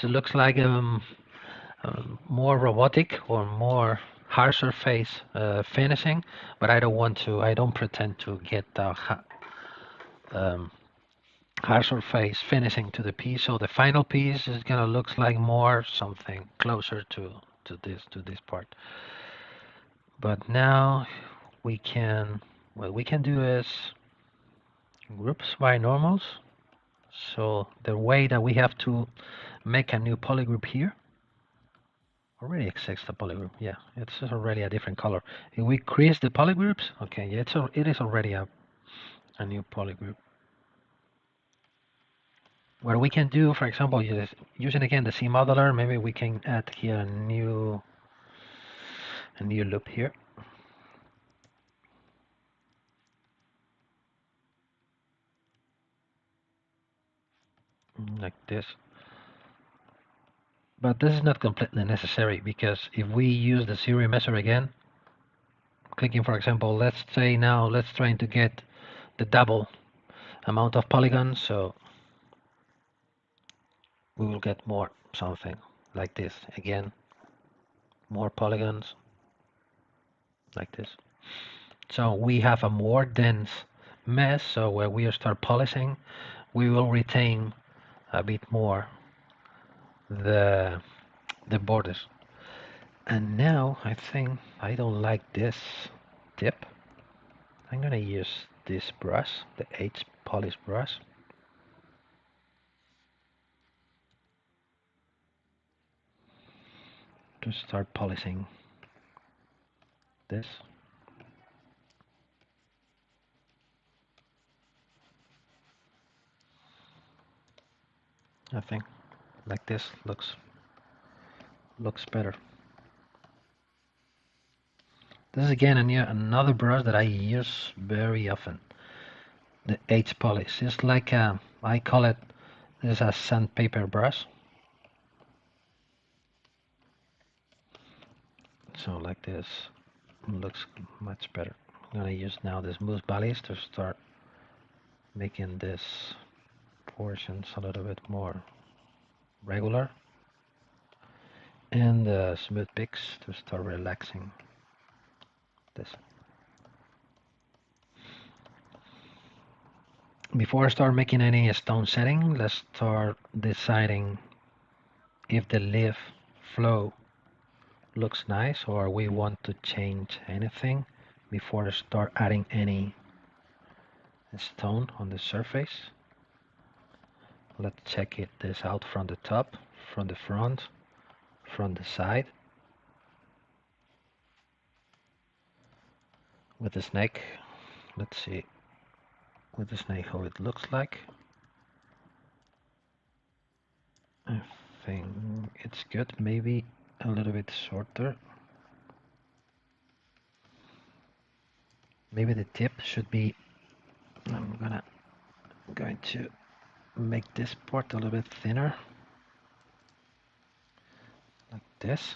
looks like more robotic or more hard surface finishing, but I don't pretend to get the hard surface finishing to the piece. So the final piece is gonna look like more something closer to this part. But now what we can do is groups by normals. So the way that we have to make a new polygroup here already exists the polygroup. Yeah, it's already a different color. If we crease the polygroups, okay, yeah, it is already a new polygroup. What we can do, for example, is using again the C modeler, maybe we can add here a new loop here. like this. But this is not completely necessary, because if we use the zero emitter again, clicking, for example, let's say now let's try to get the double amount of polygons, so we will get more something like this again, more polygons like this. So we have a more dense mesh, so when we start polishing, we will retain a bit more the borders. And now I think I don't like this tip. I'm gonna use this brush, the H polish brush. To start polishing this. I think like this looks better. This is again another brush that I use very often. The H polish. It's like I call it, this is a sandpaper brush. So like this looks much better. I'm gonna use now the smooth valleys to start making this portions a little bit more regular, and the smooth peaks to start relaxing this. Before I start making any stone setting, let's start deciding if the leaf flow looks nice or we want to change anything before I start adding any stone on the surface. Let's check this out from the top, from the front, from the side. With the snake, let's see with the snake how it looks like. I think it's good, maybe a little bit shorter. Maybe the tip should be, I'm going to make this part a little bit thinner, like this.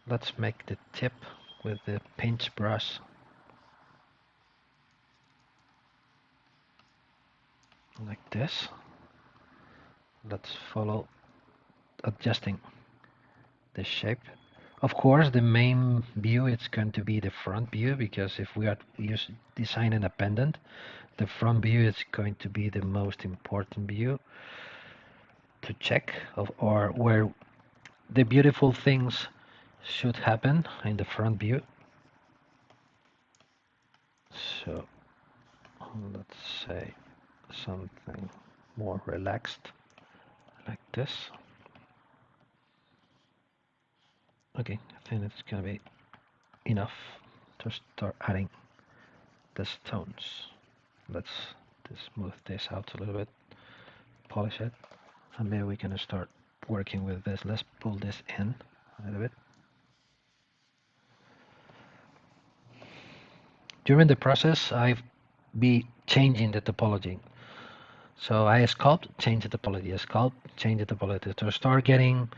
Let's make the tip with the pinch brush like this. Let's follow adjusting the shape. Of course, the main view is going to be the front view, because if we are designing a pendant, the front view is going to be the most important view to check or where the beautiful things should happen in the front view. So let's say something more relaxed like this. Okay, I think it's gonna be enough to start adding the stones. Let's smooth this out a little bit, polish it, and maybe we can start working with this. Let's pull this in a little bit. During the process, I've be changing the topology. So I sculpt, change the topology, I sculpt, change the topology to start getting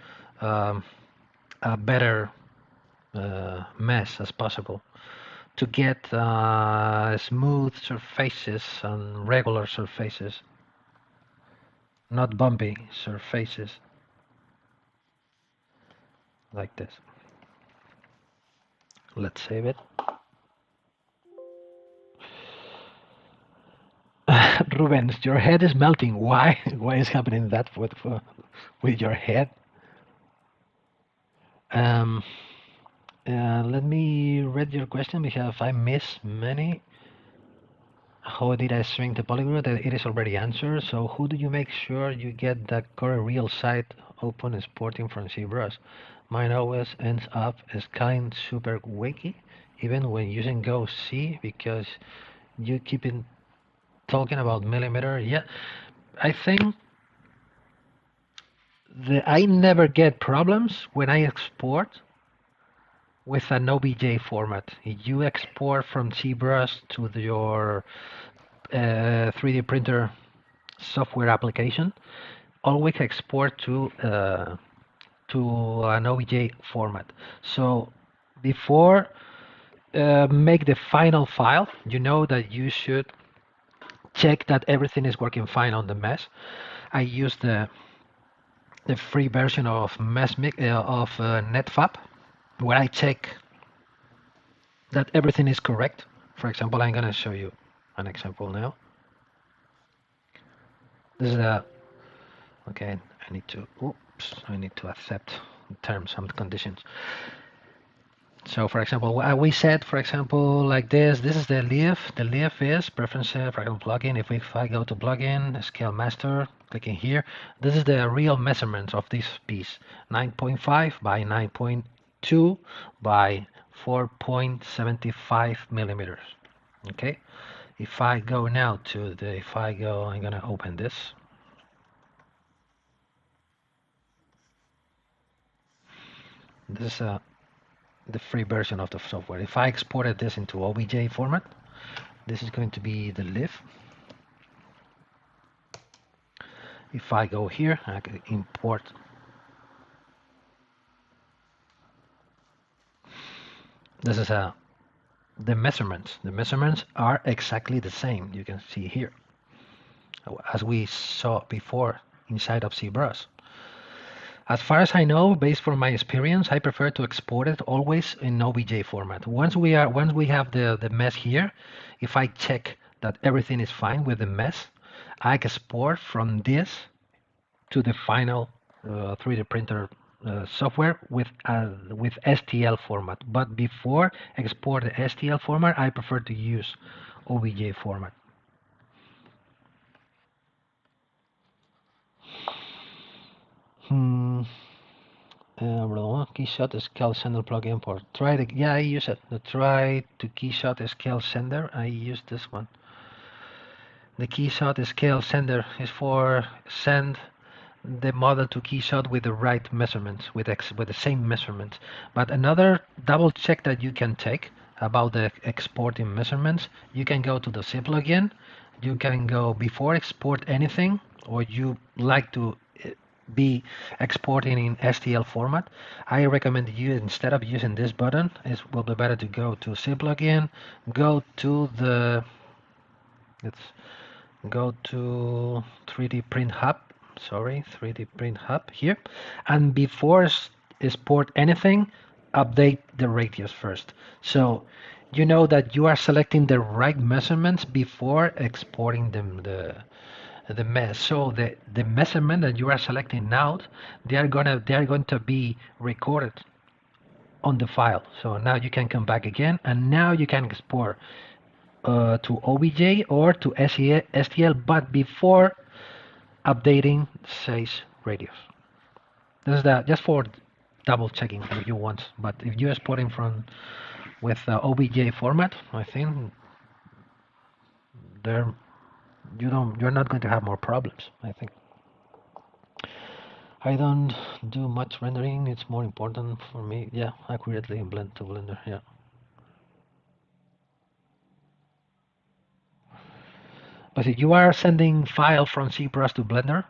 a better mesh as possible, to get smooth surfaces and regular surfaces, not bumpy surfaces like this. Let's save it. Rubens, your head is melting. Why? Why is happening that with your head? Let me read your question, because I missed many. How did I swing the polygon? It is already answered. So who do you make sure you get the correct real site open exporting from ZBrush? Mine always ends up scaling super wiki, even when using Go C, because you keep talking about millimeter. Yeah, I think I never get problems when I export with an OBJ format. You export from ZBrush to your 3D printer software application, always export to an OBJ format. So before make the final file, you know that you should check that everything is working fine on the mesh. I use the free version of Netfab, where I check that everything is correct. For example, I'm gonna show you an example now. This is a okay. I need to accept terms and conditions. So for example, we said, for example, like this is the leaf. The leaf is preferences, for example, plugin. If I go to plugin, scale master, clicking here, this is the real measurements of this piece, 9.5 by 9.2 by 4.75 millimeters. Okay. If I go now to the, I'm gonna open this. This is the free version of the software. If I exported this into OBJ format, this is going to be the leaf. If I go here, I can import. This is the measurements. The measurements are exactly the same. You can see here, as we saw before inside of ZBrush. As far as I know, based from my experience, I prefer to export it always in OBJ format. Once we have the mesh here, if I check that everything is fine with the mesh, I export from this to the final 3D printer software with STL format. But before export the STL format, I prefer to use OBJ format. Keyshot scale sender plugin for yeah, I use it. The try to keyshot scale sender, I use this one. The keyshot scale sender is for send the model to keyshot with the right measurements, with the same measurements. But another double check that you can take about the exporting measurements, you can go to the Z plugin. You can go before export anything, or you like to be exporting in STL format. I recommend you, instead of using this button, it will be better to go to Z plugin, go to the, let's go to 3D Print Hub, 3D Print Hub here, and before export anything, update the radius first. So you know that you are selecting the right measurements before exporting them the mesh. So the measurement that you are selecting now, they are going to be recorded on the file. So now you can come back again, and now you can export to OBJ or to STL, but before updating size radius. This is just for double checking if you want. But if you're exporting from with OBJ format, I think you're not going to have more problems, I think. I don't do much rendering. It's more important for me, yeah, accurately blend to Blender, yeah. But if you are sending file from ZBrush to Blender,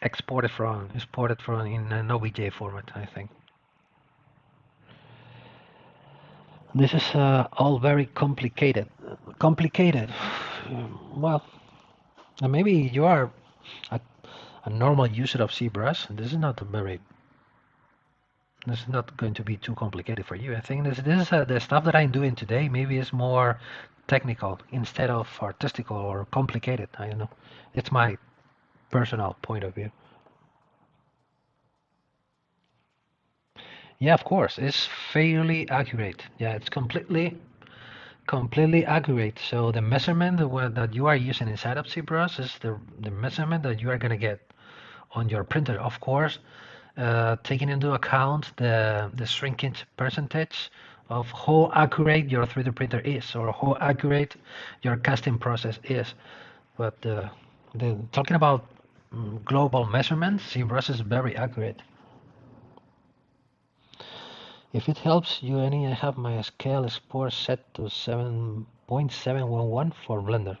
export it from in an OBJ format, I think. This is all very complicated. Well, maybe you are a normal user of ZBrush. This is not going to be too complicated for you. I think this is the stuff that I'm doing today. Maybe it's more technical instead of artistical or complicated. I don't know. It's my personal point of view. Yeah, of course, it's fairly accurate. Yeah, it's completely accurate. So the measurement that you are using inside of ZBrush is the measurement that you are going to get on your printer. Of course, taking into account the shrinkage percentage of how accurate your 3D printer is, or how accurate your casting process is. But talking about global measurements, ZBrush is very accurate. If it helps you any, I have my scale export set to 7.711 for Blender.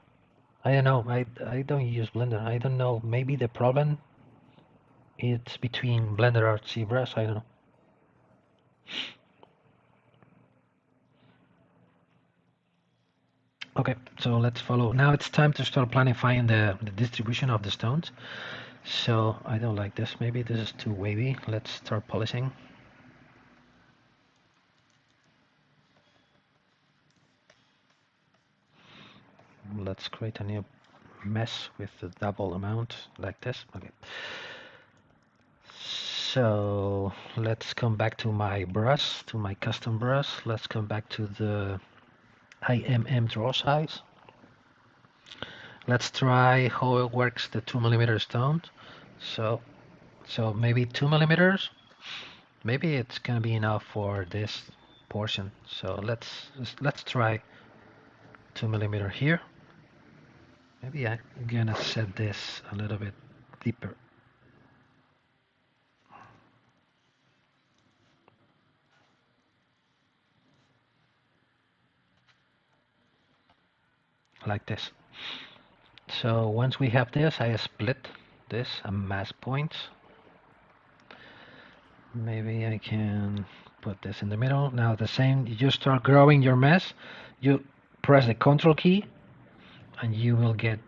I don't know. I don't use Blender. I don't know. Maybe the problem it's between Blender or ZBrush. I don't know. Okay, so let's follow. Now it's time to start planifying the distribution of the stones. So I don't like this. Maybe this is too wavy. Let's start polishing. Let's create a new mesh with the double amount like this. Okay. So let's come back to my brush, to my custom brush. Let's come back to the Imm Draw Size. Let's try how it works the 2mm stone. So maybe 2mm. Maybe it's gonna be enough for this portion. So let's try 2mm here. Maybe I'm gonna set this a little bit deeper. Like this. So once we have this, I split this and mask points. Maybe I can put this in the middle. Now the same, you start growing your mesh, you press the Control key, and you will get,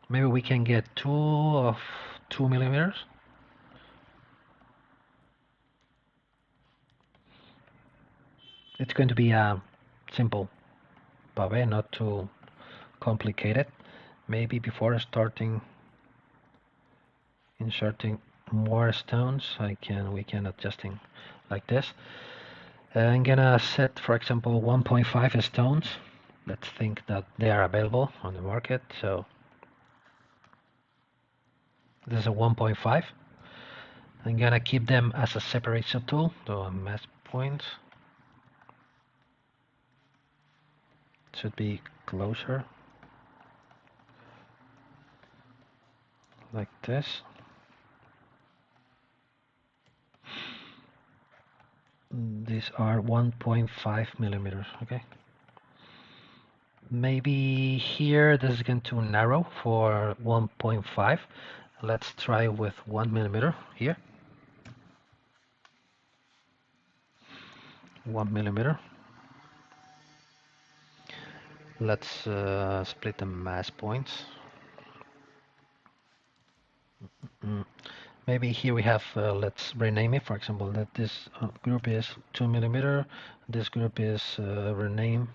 maybe we can get 2 millimeters. It's going to be simple, but not too complicated. Maybe before starting inserting more stones, we can adjusting like this. I'm gonna set, for example, 1.5 stones. Let's think that they are available on the market. So this is a 1.5. I'm gonna keep them as a separate subtool, so mask points should be closer, like this. These are 1.5 millimeters. Okay. Maybe here this is going to narrow for 1.5. Let's try with 1mm here. 1mm. Let's split the mask points. Maybe here we have, let's rename it, for example, that this group is 2mm, this group is rename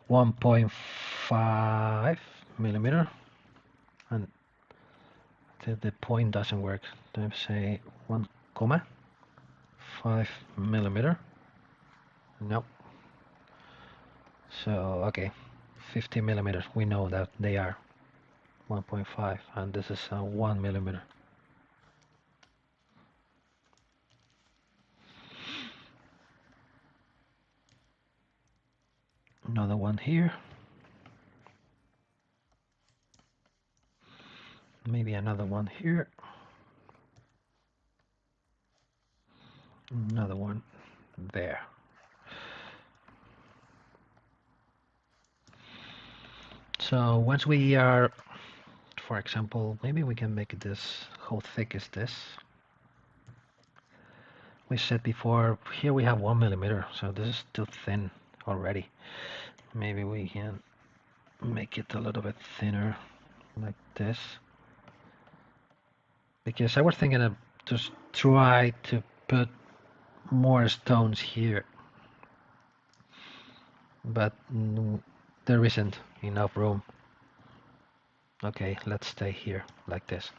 1.5 millimeter, and the point doesn't work. Let's say 1.5 millimeter. No. So okay, 50 millimeters. We know that they are 1.5, and this is 1 millimeter. Another one here. Maybe another one here. Another one there. So once we are, for example, maybe we can make this, how thick is this? We said before, here we have 1 millimeter, so this is too thin already. Maybe we can make it a little bit thinner, like this. Because I was thinking of just try to put more stones here, but there isn't enough room. Okay, let's stay here like this.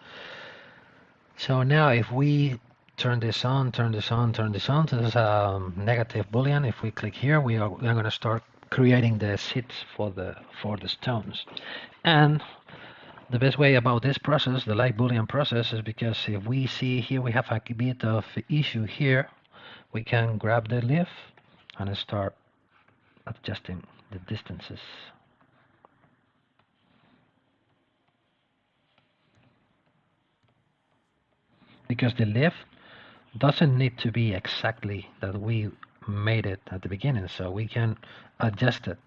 So now if we turn this on, turn this on, turn this on, so this is a negative Boolean. If we click here, we are going to start creating the seeds for the stones. And the best way about this process, the light Boolean process, is because if we see here we have a bit of issue here, we can grab the leaf and start adjusting the distances. Because the leaf doesn't need to be exactly that we made it at the beginning, so we can adjust it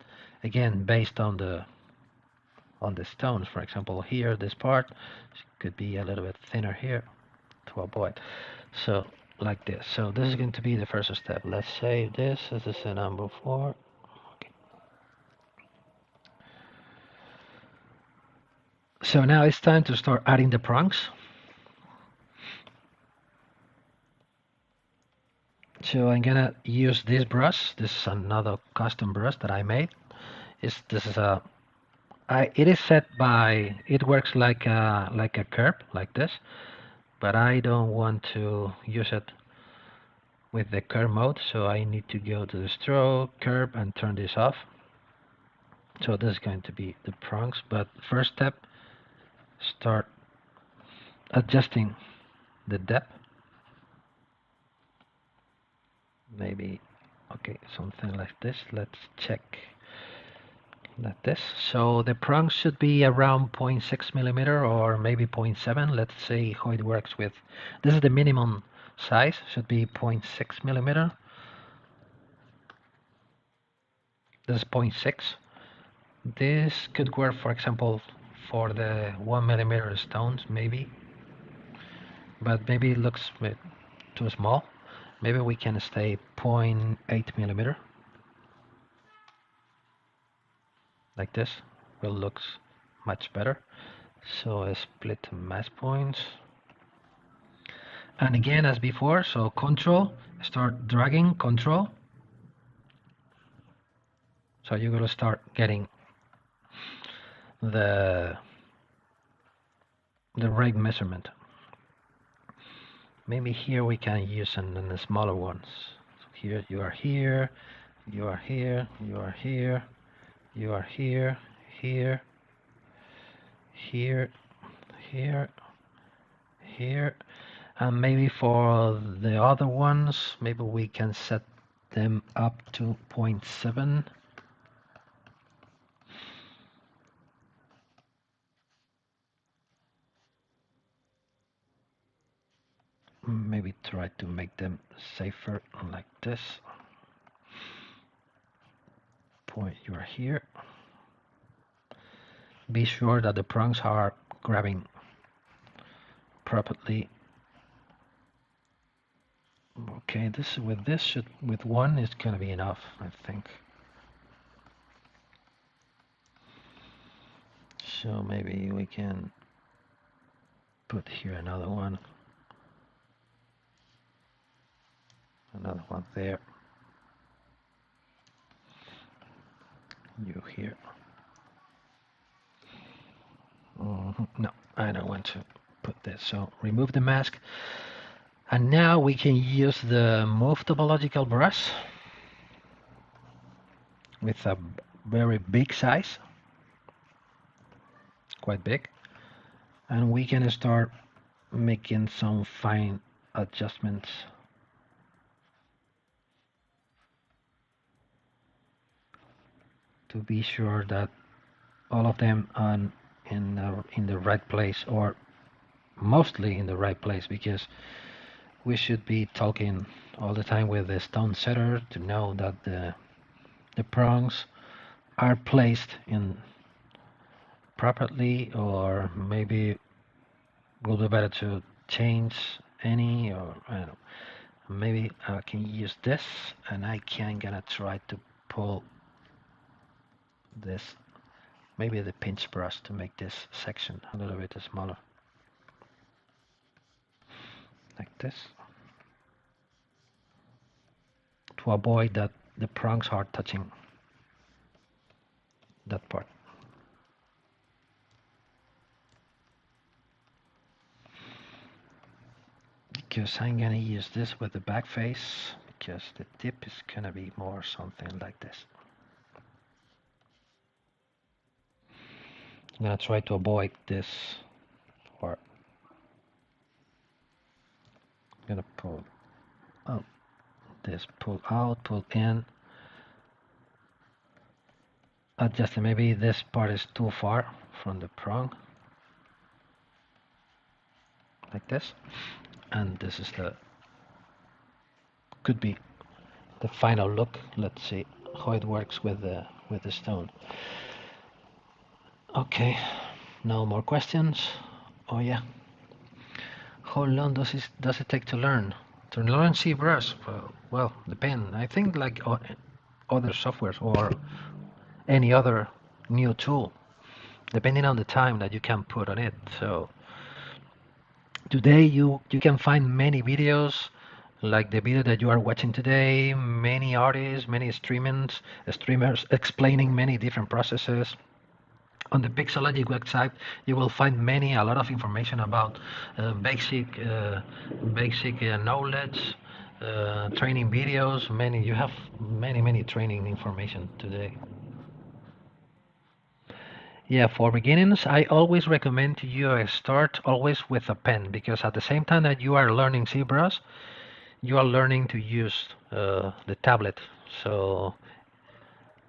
again based on the stones. For example, here this part could be a little bit thinner here to avoid. So like this. So this is going to be the first step. Let's save this. This is a number 4. Okay. So now it's time to start adding the prongs. So I'm gonna use this brush. This is another custom brush that I made. This is a it is set by, it works like a curve like this, but I don't want to use it with the curve mode, so I need to go to the stroke, curve, and turn this off. So this is going to be the prongs, but first step, start adjusting the depth. Maybe, okay, something like this. Let's check like this. So the prong should be around 0.6 millimeter or maybe 0.7. Let's see how it works with, this is the minimum size, should be 0.6 millimeter. This is 0.6. This could work, for example, for the 1 millimeter stones, maybe, but maybe it looks a bit too small. Maybe we can stay 0.8 millimeter. Like this will looks much better. So split mass points, and again as before, so control, start dragging, control, so you're gonna start getting the right measurement. Maybe here we can use the smaller ones. So here you are here, you are here, you are here, you are here, here, here, here, here, and maybe for the other ones, maybe we can set them up to 0.7. Maybe try to make them safer like this. Point you are here. Be sure that the prongs are grabbing properly. Okay, this with one is gonna be enough, I think. So maybe we can put here another one there. You here. No, I don't want to put this. So remove the mask. And now we can use the move topological brush with a very big size, quite big. And we can start making some fine adjustments. To be sure that all of them are in the right place, or mostly in the right place, because we should be talking all the time with the stone setter to know that the prongs are placed in properly, or maybe will be better to change any, or I don't know, maybe I can use this, and I can gonna try to pull this, maybe the pinch brush, to make this section a little bit smaller, like this, to avoid that the prongs are touching that part. Because I'm gonna use this with the back face, because the tip is gonna be more something like this. I'm gonna try to avoid this part. I'm gonna pull out this, pull out, pull in. Adjust, maybe this part is too far from the prong, like this, and this is could be the final look. Let's see how it works with the stone. Okay, no more questions. Oh yeah, how long does it take to learn? To learn ZBrush? Well, depend. I think like other softwares or any other new tool, depending on the time that you can put on it. So today you can find many videos like the video that you are watching today, many artists, many streamers explaining many different processes. On the Pixologic website, you will find a lot of information about basic knowledge, training videos. You have many training information today. Yeah, for beginners, I always recommend to you start always with a pen because at the same time that you are learning ZBrush, you are learning to use the tablet. So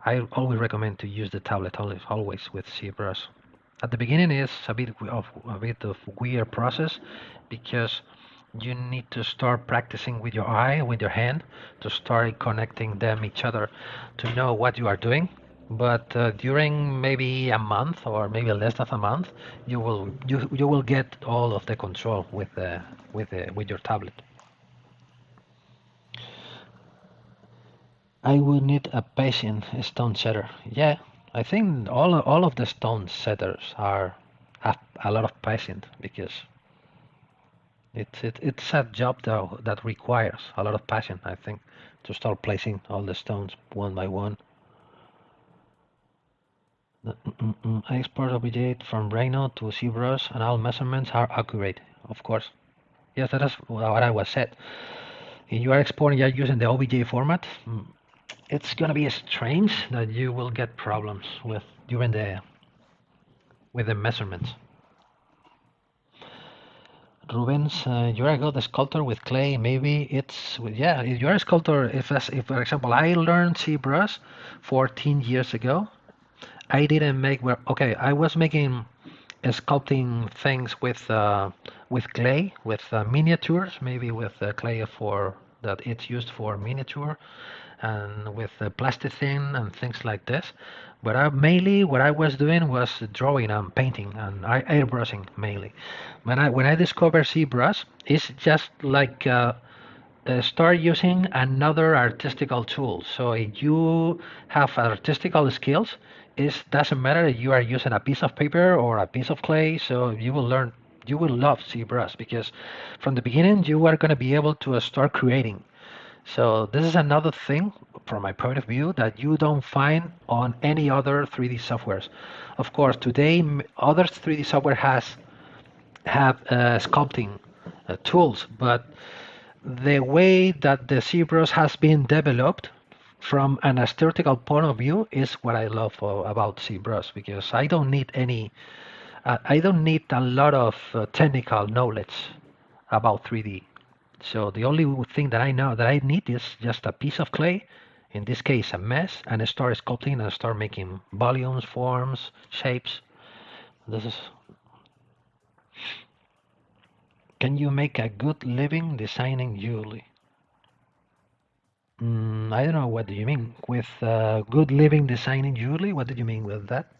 I always recommend to use the tablet always with ZBrush. At the beginning is a bit of weird process because you need to start practicing with your eye, with your hand, to start connecting them each other to know what you are doing. But during maybe a month or maybe less than a month, you will get all of the control with your tablet. I would need a patient stone setter. Yeah, I think all of the stone setters have a lot of patience because it's a job that requires a lot of passion, I think, to start placing all the stones one by one. I export OBJ from Rhino to ZBrush and all measurements are accurate, of course. Yes, that is what I was said. If you are exporting, you're using the OBJ format. It's gonna be strange that you will get problems with the measurements. Rubens, you're a good sculptor with clay. Maybe it's yeah. If you're a sculptor, if for example I learned ZBrush 14 years ago, I didn't make okay. I was making sculpting things with clay, with miniatures, maybe with clay for that it's used for miniature, and with plasticine and things like this. But mainly what I was doing was drawing and painting and airbrushing mainly. When I discovered ZBrush, it's just like start using another artistical tool. So if you have artistical skills, it doesn't matter if you are using a piece of paper or a piece of clay. So you will learn, you will love ZBrush because from the beginning you are going to be able to start creating. So this is another thing from my point of view that you don't find on any other 3D softwares. Of course, today other 3D software have sculpting tools, but the way that the ZBrush has been developed from an aesthetical point of view is what I love about ZBrush because I don't need I don't need a lot of technical knowledge about 3D. So the only thing that I know that I need is just a piece of clay, in this case a mesh, and I start sculpting and start making volumes, forms, shapes. This is. Can you make a good living designing jewelry? I don't know. What do you mean with good living designing jewelry? What do you mean with that?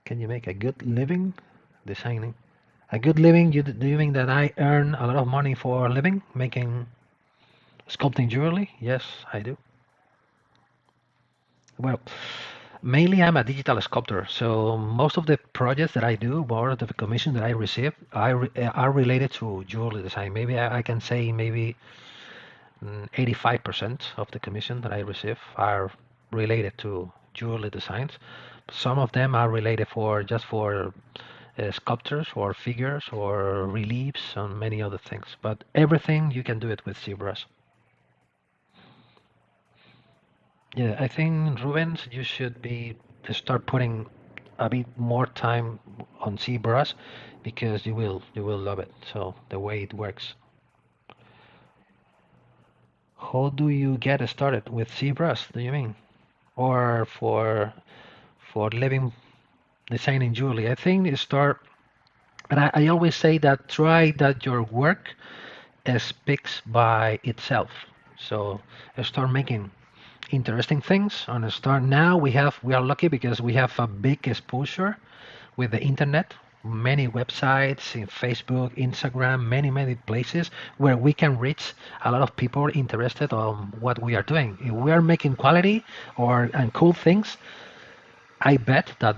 Can you make a good living designing? A good living? Do you mean that I earn a lot of money for a living making sculpting jewelry? Yes, I do. Well, mainly I'm a digital sculptor, so most of the projects that I do, or the commissions that I receive, are related to jewelry design. Maybe I can say maybe 85% of the commission that I receive are related to jewelry designs. Some of them are related for sculptures or figures or reliefs and many other things. But everything you can do it with ZBrush. Yeah, I think Rubens, you should start putting a bit more time on ZBrush because you will love it. So the way it works. How do you get started with ZBrush? Do you mean, or for living designing jewelry? I think you start, and I always say that try that your work speaks by itself. So start making interesting things and start. Now we are lucky because we have a big exposure with the internet, many websites in Facebook, Instagram, many places where we can reach a lot of people interested on what we are doing. If we are making quality and cool things, I bet that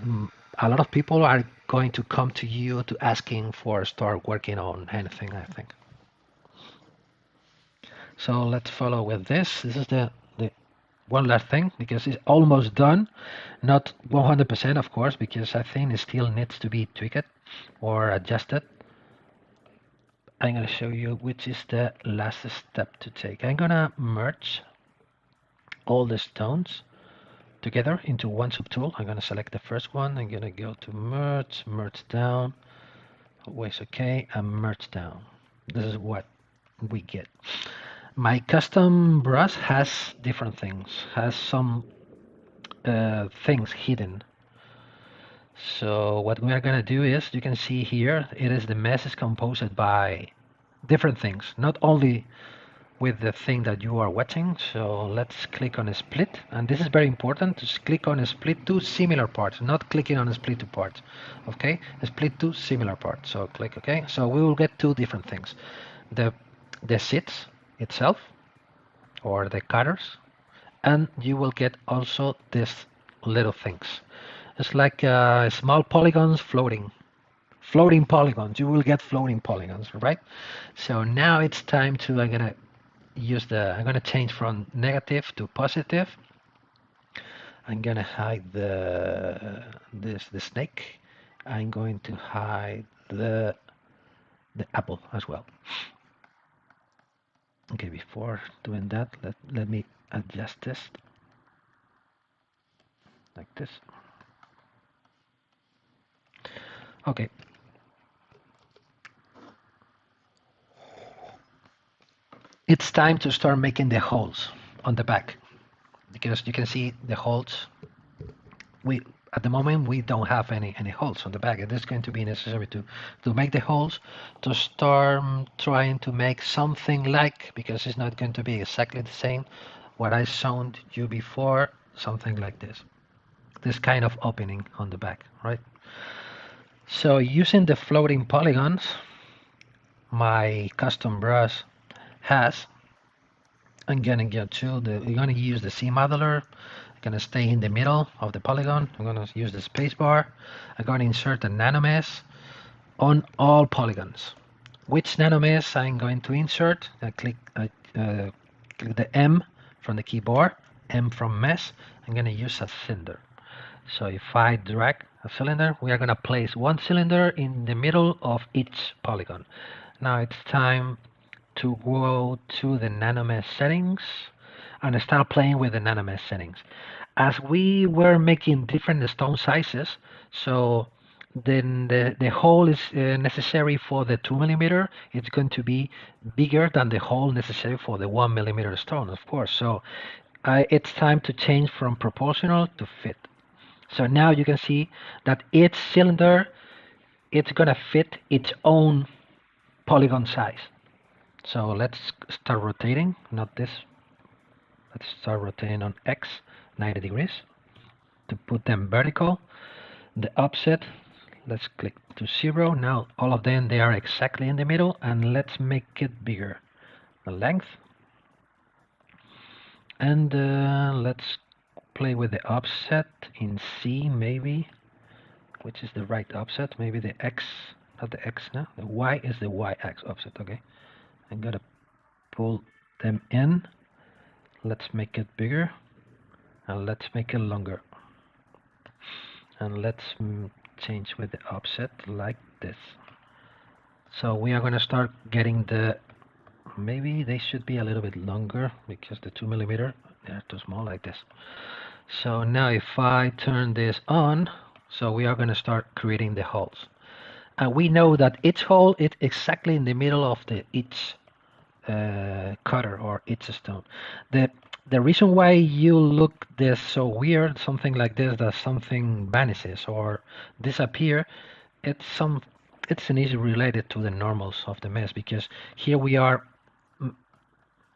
a lot of people are going to come to you to asking for start working on anything, I think. So let's follow with this. This is the one last thing because it's almost done. Not 100%, of course, because I think it still needs to be tweaked or adjusted. I'm going to show you which is the last step to take. I'm going to merge all the stones together into one subtool. I'm going to select the first one. I'm going to go to merge, merge down, always okay, and merge down. This is what we get. My custom brush has different things, has some things hidden. So what we are going to do is, you can see here, it is the mesh is composed by different things, not only with the thing that you are watching. So let's click on a split, and this is very important to click on a split two similar parts, not clicking on a split two parts. Okay, a split two similar parts. So click OK. So we will get two different things: the seats itself or the cutters, and you will get also these little things. It's like small polygons floating polygons. You will get floating polygons, right? So now it's time to, I'm gonna change from negative to positive. I'm gonna hide the snake. I'm going to hide the apple as well. Okay, before doing that, let me adjust this like this. Okay. It's time to start making the holes on the back, because you can see the holes. At the moment we don't have any holes on the back. It is going to be necessary to make the holes, to start trying to make something like, because it's not going to be exactly the same what I showed you before, something like this kind of opening on the back, right? So using the floating polygons my custom brush has, I'm gonna go to we're gonna use the C modeler. I'm gonna stay in the middle of the polygon. I'm gonna use the spacebar. I'm gonna insert a nanomesh on all polygons. Which nanomesh I'm going to insert? I click the M from the keyboard, M from mesh. I'm gonna use a cylinder. So if I drag a cylinder, we are gonna place one cylinder in the middle of each polygon. Now it's time to go to the Nanomesh settings and start playing with the Nanomesh settings. As we were making different stone sizes, so then the hole is necessary for the 2mm, it's going to be bigger than the hole necessary for the 1mm stone, of course. So it's time to change from proportional to fit. So now you can see that each cylinder, it's gonna fit its own polygon size. So let's start rotating, not this. Let's start rotating on X, 90 degrees, to put them vertical. The offset, let's click to 0. Now all of them, they are exactly in the middle, and let's make it bigger. The length. And let's play with the offset in C, maybe. Which is the right offset? Maybe the X, not the X now. The Y is the Y-X offset, okay. I'm gonna pull them in. Let's make it bigger, and let's make it longer. And let's change with the offset like this. So we are gonna start getting maybe they should be a little bit longer, because the 2mm, they're too small like this. So now if I turn this on, so we are gonna start creating the holes. And we know that each hole is exactly in the middle of each cutter or each stone. The reason why you look this so weird, something like this, that something vanishes or disappear, it's an issue related to the normals of the mesh, because here we are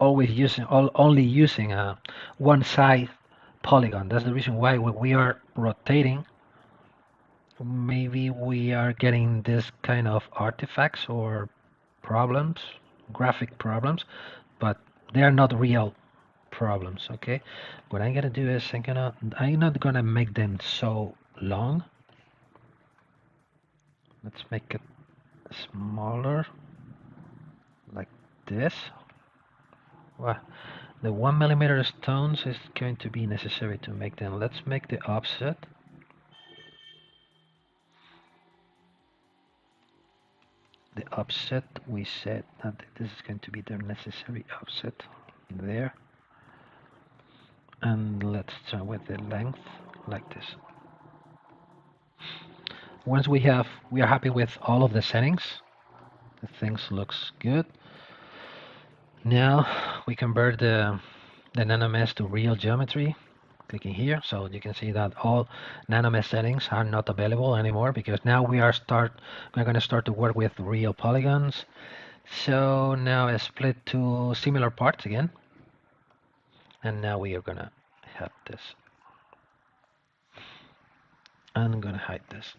always using only using a one side polygon. That's the reason why when we are rotating, maybe we are getting this kind of artifacts or problems, graphic problems, but they are not real problems. Okay, what I'm gonna do is I'm not gonna make them so long. Let's make it smaller like this. Well, the 1mm stones is going to be necessary to make them. Let's make the offset. The offset, we said that this is going to be the necessary offset there. And let's start with the length like this. Once we are happy with all of the settings, the things looks good. Now we convert the Nanomesh to real geometry. Clicking here, so you can see that all Nanomesh settings are not available anymore because now we're going to start to work with real polygons. So now I split to similar parts again, and now we are gonna have this. I'm gonna hide this.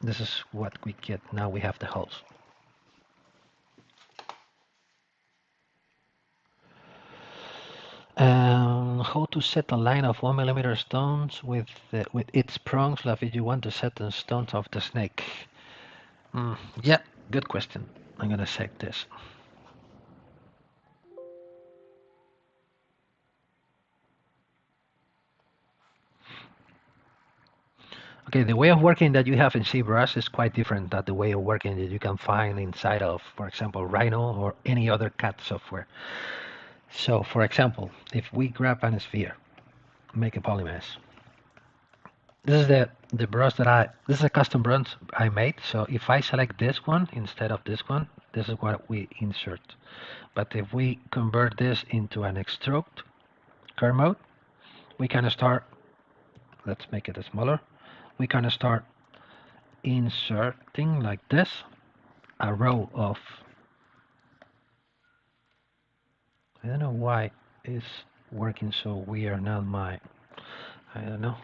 This is what we get. Now we have the holes. How to set a line of 1mm stones with its prongs, like if you want to set the stones of the snake. Yeah, good question. I'm gonna check this. Okay, the way of working that you have in ZBrush is quite different than the way of working that you can find inside of, for example, Rhino or any other CAD software. So, for example, if we grab an sphere, make a polymesh. This is the brush this is a custom brush I made. So if I select this one instead of this one, this is what we insert. But if we convert this into an extrude curve mode, we can start, let's make it smaller. We can start inserting like this a row of, I don't know why it's working so weird now. I don't know.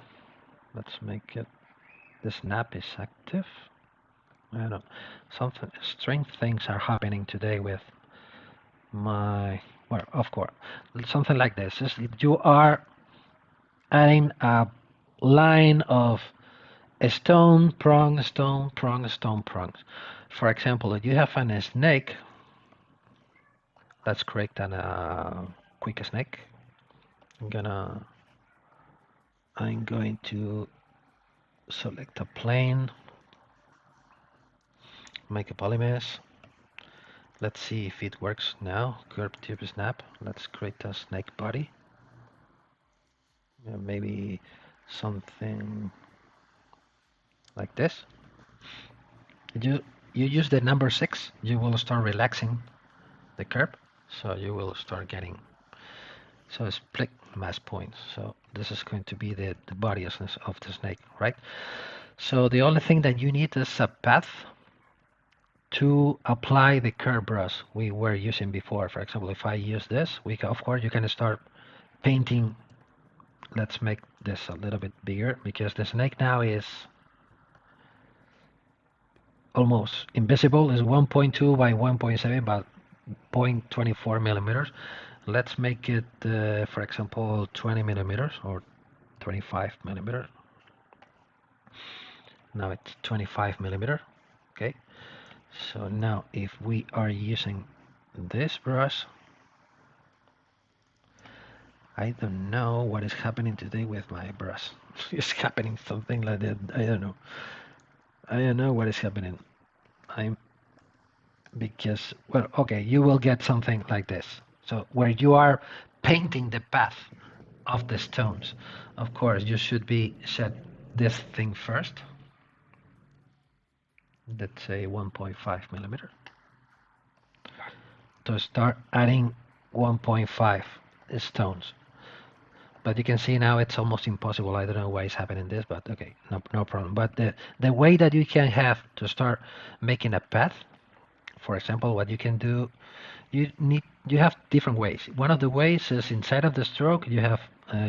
Let's make it, the snap is active. I don't know. Something strange things are happening today with my, well, of course, something like this. You are adding a line of a stone, prong, stone, prong, stone, prongs. For example, if you have a snake, let's create a quick snake. I'm going to select a plane, make a polymesh. Let's see if it works now. Curve tube snap. Let's create a snake body. Maybe something like this. You use the number 6, you will start relaxing the curve, so you will start getting, so split mass points. So this is going to be the body of the snake, right? So the only thing that you need is a path to apply the curve brush we were using before. For example, if I use this, of course you can start painting. Let's make this a little bit bigger because the snake now is almost invisible. Is 1.2 by 1.7 but 0.24 millimeters. Let's make it, for example, 20 millimeters or 25 millimeters. Now it's 25 millimeter. Okay. So now if we are using this brush, I don't know what is happening today with my brush. It's happening something like that. I don't know. I don't know what is happening. Because, well, okay, you will get something like this. So where you are painting the path of the stones, of course, you should be set this thing first. Let's say 1.5 millimeter. To start adding 1.5 stones. But you can see now it's almost impossible. I don't know why it's happening this, but okay, no problem. But the way that you can have to start making a path For example, what you can do, you have different ways. One of the ways is inside of the stroke, you have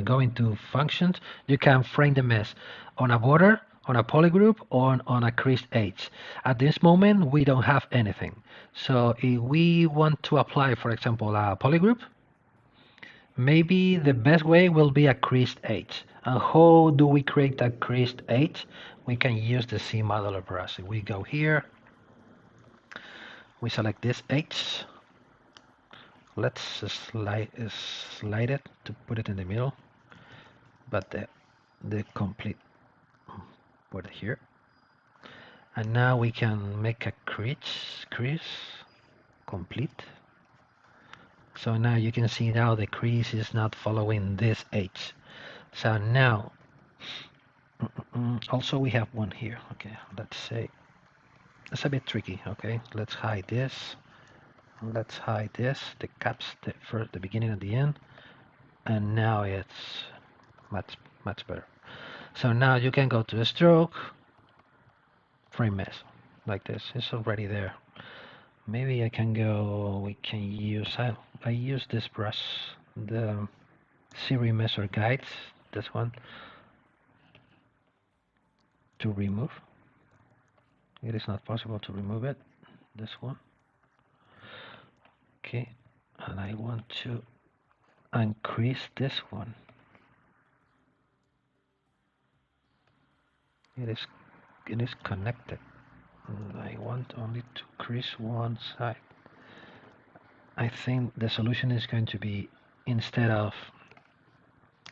going to functions, you can frame the mesh on a border, on a polygroup, or on a creased edge. At this moment, we don't have anything. So if we want to apply, for example, a polygroup, maybe the best way will be a creased edge. And how do we create a creased edge? We can use the C modular brush. We go here, we select this edge. Let's slide it to put it in the middle, but the complete, put it here. And now we can make a crease complete. So now you can see now the crease is not following this edge. So now, also we have one here. Okay, let's say it's a bit tricky. Okay, let's hide this. Let's hide this, the caps, the beginning and the end, and now it's much better. So now you can go to the stroke, frame mesh, like this. It's already there. Maybe I can go. We can use. I use this brush, the series measure guides. This one to remove. It is not possible to remove it. This one. Okay, and I want to increase this one. It is connected. And I want only to crease one side. I think the solution is going to be, instead of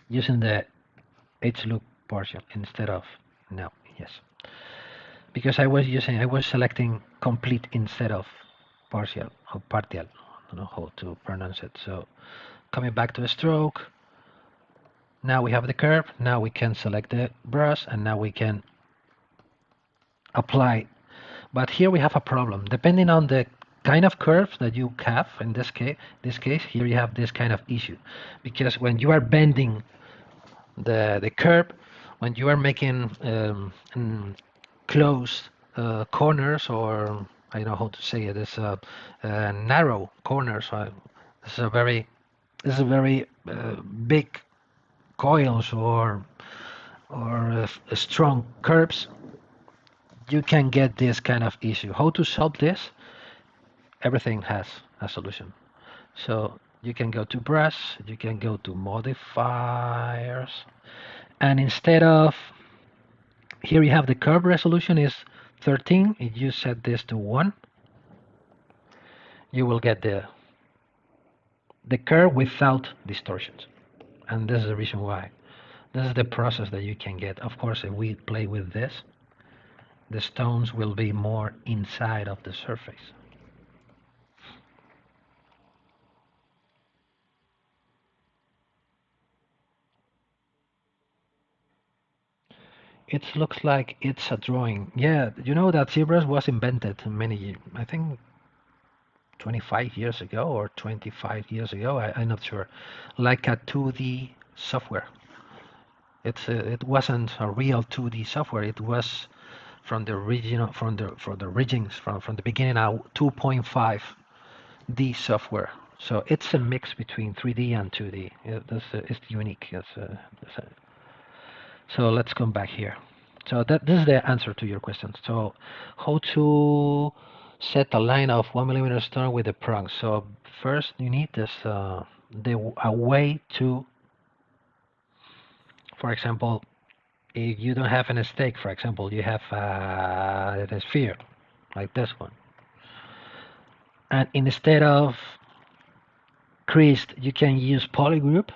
using the edge loop partial, instead of no, yes, because I was selecting complete instead of partial or partial. I don't know how to pronounce it. So coming back to the stroke, now we have the curve. Now we can select the brush, and now we can apply. But here we have a problem. Depending on the kind of curve that you have, in this case, here you have this kind of issue, because when you are bending the curve, when you are making closed corners, or I don't know how to say it, it's narrow corners. This is a very big coils or strong curves. You can get this kind of issue. How to solve this? Everything has a solution. So you can go to brush, you can go to modifiers, and instead of, here you have the curve resolution is 13. If you set this to 1, you will get the curve without distortions. And this is the reason why. This is the process that you can get. Of course, if we play with this, the stones will be more inside of the surface. It looks like it's a drawing. Yeah, you know that ZBrush was invented many, I think 25 years ago or 25 years ago, I'm not sure, like a 2D software. It wasn't a real 2D software. It was from the original, from the beginning, a 2.5D software. So it's a mix between 3D and 2D. It's unique. So let's come back here. So this is the answer to your question. So how to set a line of 1mm stone with the prongs. So first you need this a way to, for example, if you don't have a stake, for example, you have a sphere like this one, and instead of creased, you can use polygroup.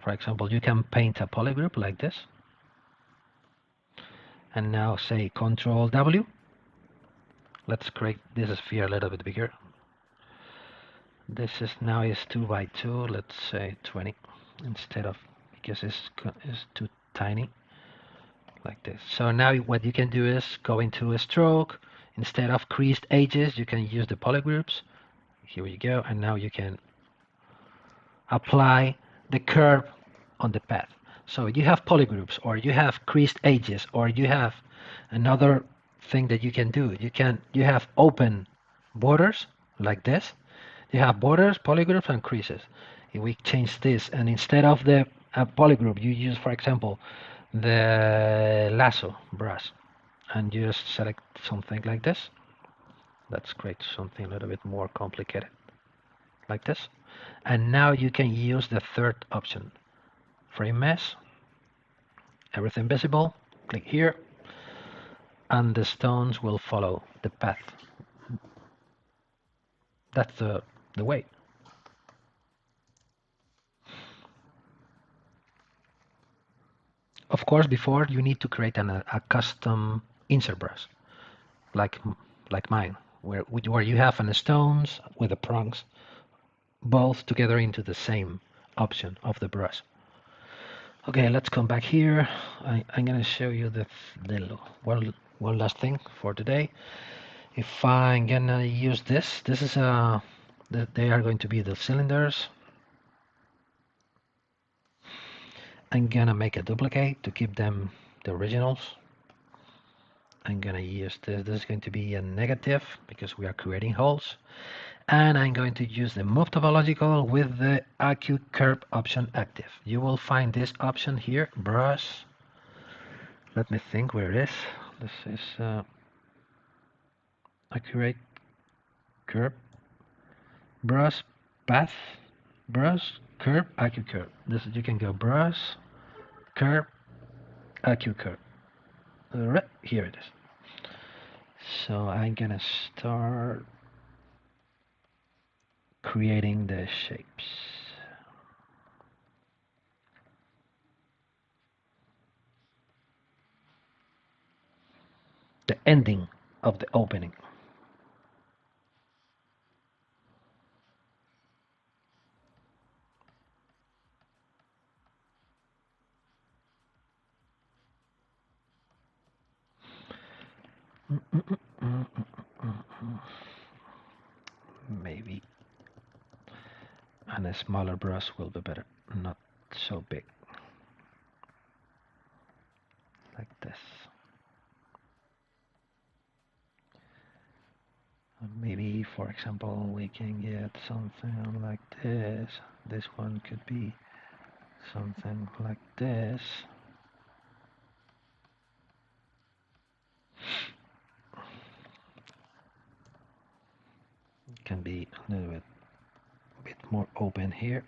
For example, you can paint a polygroup like this, and now say Control W. Let's create this sphere a little bit bigger. This is now is 2 by 2. Let's say 20 instead of, because it's too tiny, like this. So now what you can do is go into a stroke. Instead of creased edges, you can use the polygroups. Here we go, and now you can apply the curve on the path. So you have polygroups, or you have creased edges, or you have another thing that you can do. You have open borders like this. You have borders, polygroups, and creases. If we change this, and instead of the polygroup, you use, for example, the lasso brush, and you just select something like this. Let's create something a little bit more complicated, like this. And now you can use the third option, frame mesh, everything visible. Click here, and the stones will follow the path. That's the way. Of course, before you need to create a custom insert brush, like mine, where you have an stones with the prongs both together into the same option of the brush. Okay, let's come back here. I'm gonna show you the one last thing for today. If I'm gonna use this is they are going to be the cylinders. I'm gonna make a duplicate to keep them the originals. I'm gonna use this. This is going to be a negative because we are creating holes. And I'm going to use the move topological with the acute curve option active. You will find this option here, brush. Let me think where it is. This is accurate curve, brush, path, brush, curve, acute curve. This you can go brush, curve, acute curve. Right, here it is. So I'm gonna start creating the shapes. The ending of the opening. Maybe and a smaller brush will be better, not so big, like this. Maybe, for example, we can get something like this. This one could be something like this. It can be a little bit more open here.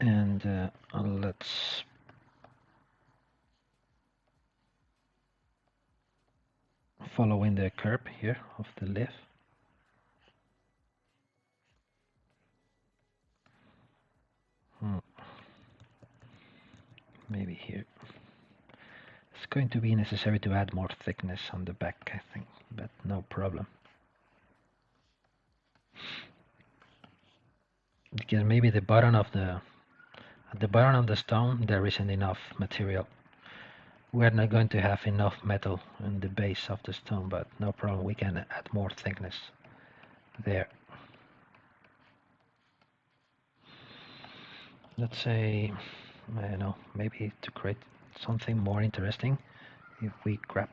And let's follow in the curve here of the leaf. Maybe here. It's going to be necessary to add more thickness on the back, I think, but no problem. Because maybe the bottom of at the bottom of the stone there isn't enough material. We're not going to have enough metal in the base of the stone, but no problem, we can add more thickness there. Let's say, I don't know, maybe to create something more interesting, if we grab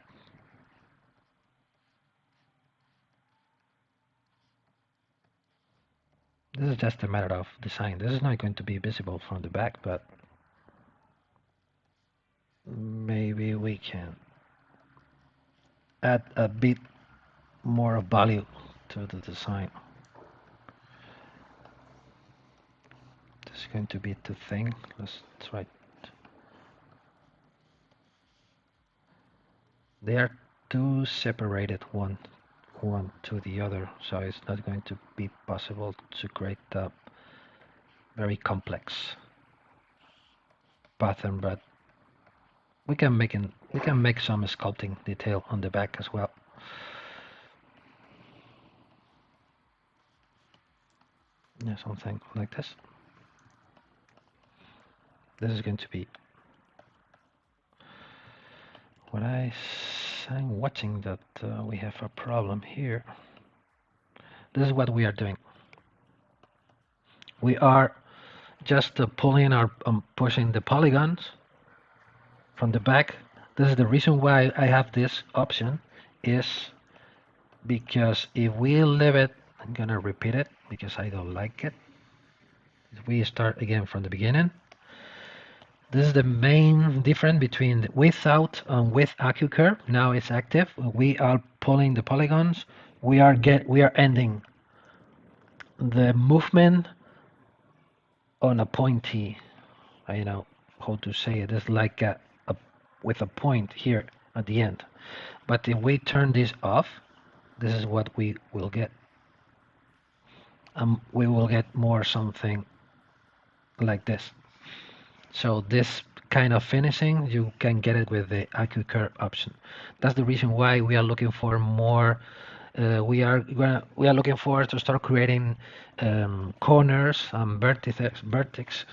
this is just a matter of design. This is not going to be visible from the back, but maybe we can add a bit more value to the design. This is going to be too thin. Let's try. They are too separated one to the other, so it's not going to be possible to create a very complex pattern, but we can make some sculpting detail on the back as well. Yeah, something like this. This is going to be what I'm watching that we have a problem here. This is what we are doing. We are just pulling or pushing the polygons from the back. This is the reason why I have this option. is because if we leave it, I'm gonna repeat it because I don't like it. If we start again from the beginning, this is the main difference between the without and with AcuCurve. Now it's active. We are pulling the polygons. We are ending the movement on a pointy. I know how to say it. It's like with a point here at the end. But if we turn this off, this is what we will get. We will get more something like this. So this kind of finishing, you can get it with the AcuCurve option. That's the reason why we are looking for more. We are looking for to start creating corners and vertex.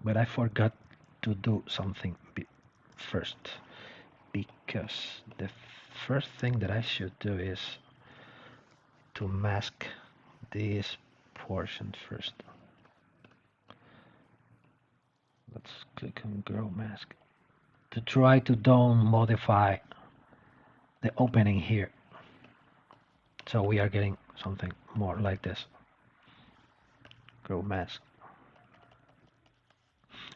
But I forgot to do something first, because the first thing that I should do is to mask this portion first. Let's click on Grow Mask to try to don't modify the opening here. So we are getting something more like this. Grow Mask.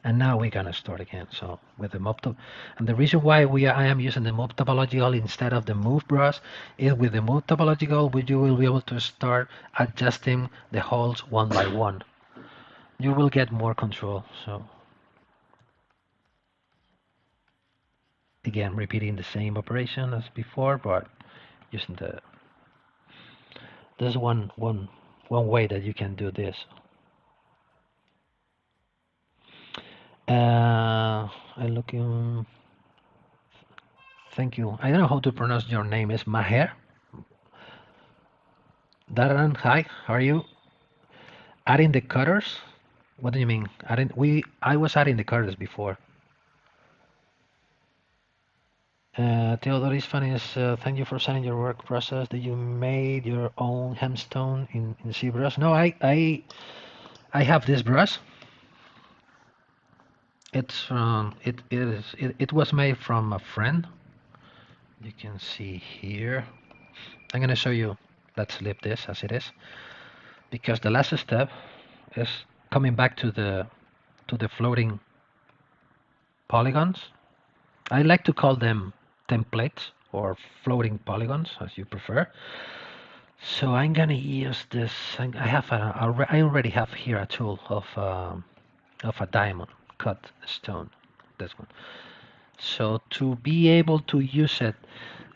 And now we're gonna start again. So with the mob top, and the reason why I am using the mob topological instead of the move brush is with the move topological, you will be able to start adjusting the holes one by one. You will get more control. So again, repeating the same operation as before, but using there's one way that you can do this. I'm looking. Thank you. I don't know how to pronounce your name. Is Maher? Daran, hi. How are you? Adding the cutters? What do you mean? I was adding the cutters before. Theodore Isfan is thank you for sending your work process. That you made your own hemstone in ZBrush? No, I have this brush. It's it was made from a friend. You can see here. I'm gonna show you. Let's leave this as it is, because the last step is coming back to the floating polygons. I like to call them templates or floating polygons, as you prefer. So I'm gonna use this. I already have here a tool of a diamond cut stone. This one. So to be able to use it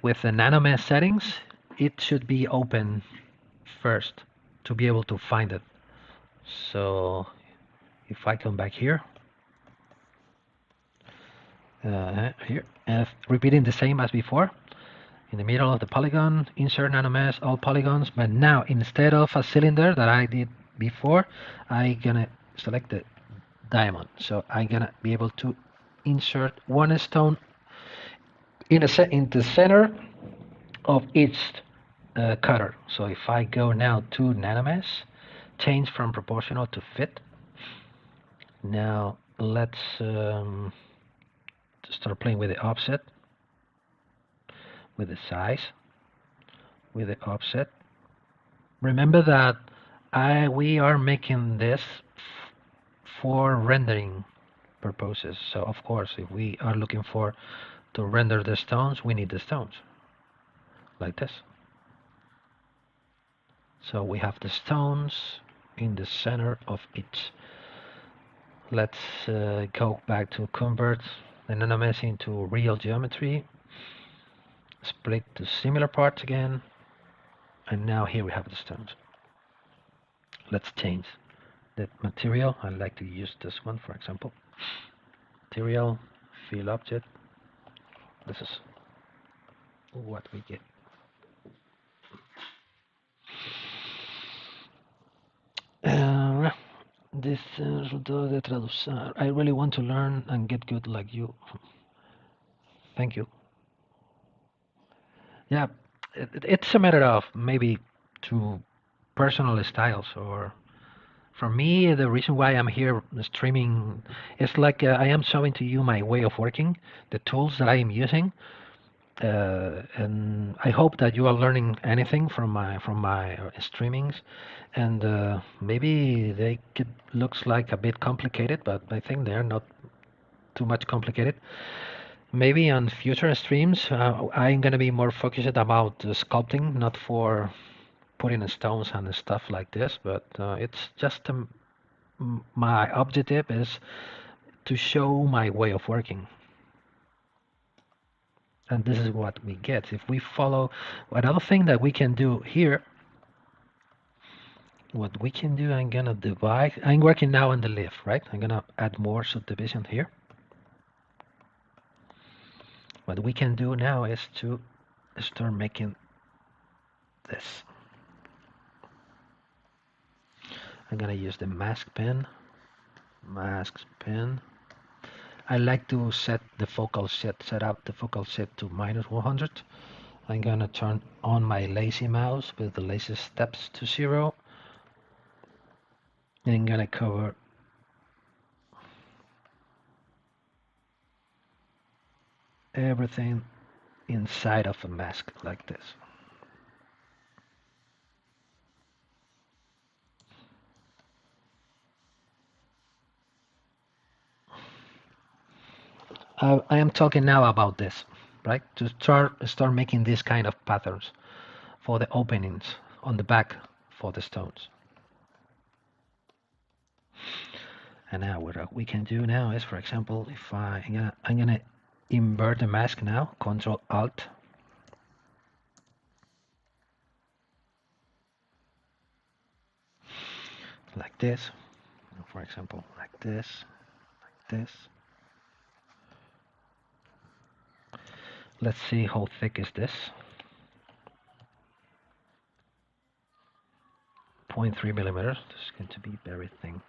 with the Nanomesh settings, it should be open first to be able to find it. So if I come back here, repeating the same as before, in the middle of the polygon, insert Nanomesh, all polygons, but now instead of a cylinder that I did before, I'm gonna select the diamond. So I'm gonna be able to insert one stone in the center of each cutter. So if I go now to Nanomesh, change from proportional to fit. Now let's start playing with the offset, with the size, with the offset. Remember that we are making this for rendering purposes. So of course, if we are looking for to render the stones, we need the stones like this. So we have the stones in the center of each. Let's go back to convert the Nanomesh into real geometry. Split to similar parts again. And now here we have the stones. Let's change the material. I like to use this one, for example. Material, fill object. This is what we get. This resultado de traducir. I really want to learn and get good like you. Thank you. Yeah, it's a matter of maybe two personal styles, or For me, the reason why I'm here streaming is like I am showing to you my way of working, the tools that I am using, and I hope that you are learning anything from my streamings. And maybe they could looks like a bit complicated, but I think they're not too much complicated. Maybe on future streams, I'm gonna be more focused about sculpting, not for putting in stones and stuff like this, but it's just my objective is to show my way of working. And this is what we get. If we follow another thing that we can do here, what we can do, I'm gonna divide. I'm working now on the leaf, right? I'm gonna add more subdivision here. What we can do now is to start making this. I'm gonna use the mask pen. Mask pen. I like to set the focal set up the focal set to -100. I'm gonna turn on my lazy mouse with the lazy steps to 0. And I'm gonna cover everything inside of a mask like this. I am talking now about this, right? To start making this kind of patterns for the openings on the back for the stones. And now what we can do now is, for example, if I'm gonna invert the mask now, Control Alt. Like this, for example, like this, like this. Let's see how thick is this. 0.3 millimeters. This is going to be very thin.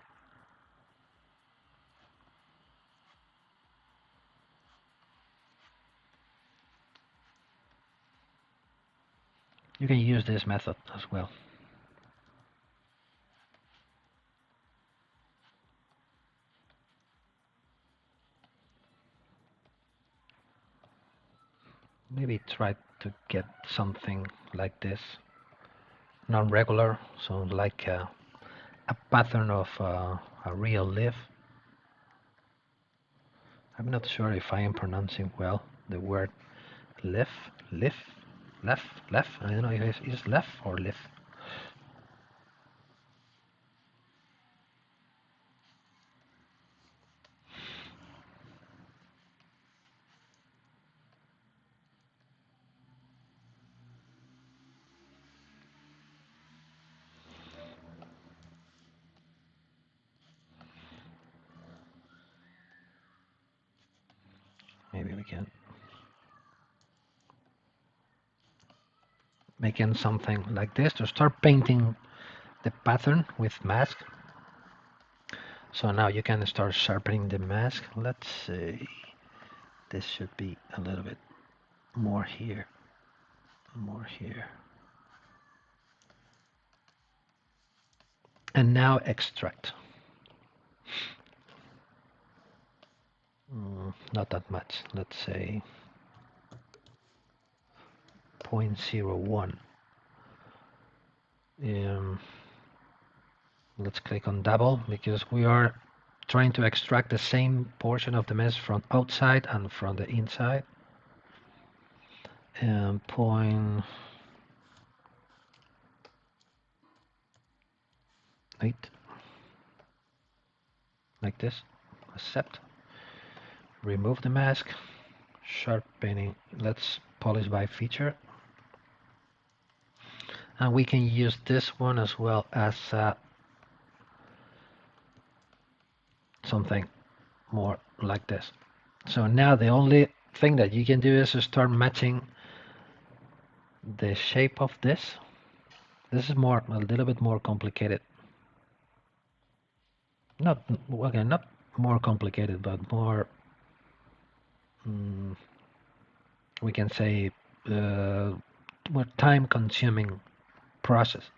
You can use this method as well. Maybe try to get something like this, non-regular, so like a pattern of a real leaf. I'm not sure if I am pronouncing well the word leaf, leaf, left. I don't know if it's left or leaf. Maybe we can making something like this to start painting the pattern with mask. So now you can start sharpening the mask. Let's see, this should be a little bit more here, more here. And now extract. Not that much, let's say 0.01. Let's click on double because we are trying to extract the same portion of the mesh from outside and from the inside. And .8 like this. Accept. Remove the mask. Sharpening. Let's polish by feature. And we can use this one as well as something more like this. So now the only thing that you can do is to start matching the shape of this. This is a little bit more complicated. Not more complicated, but more, we can say, more time-consuming process.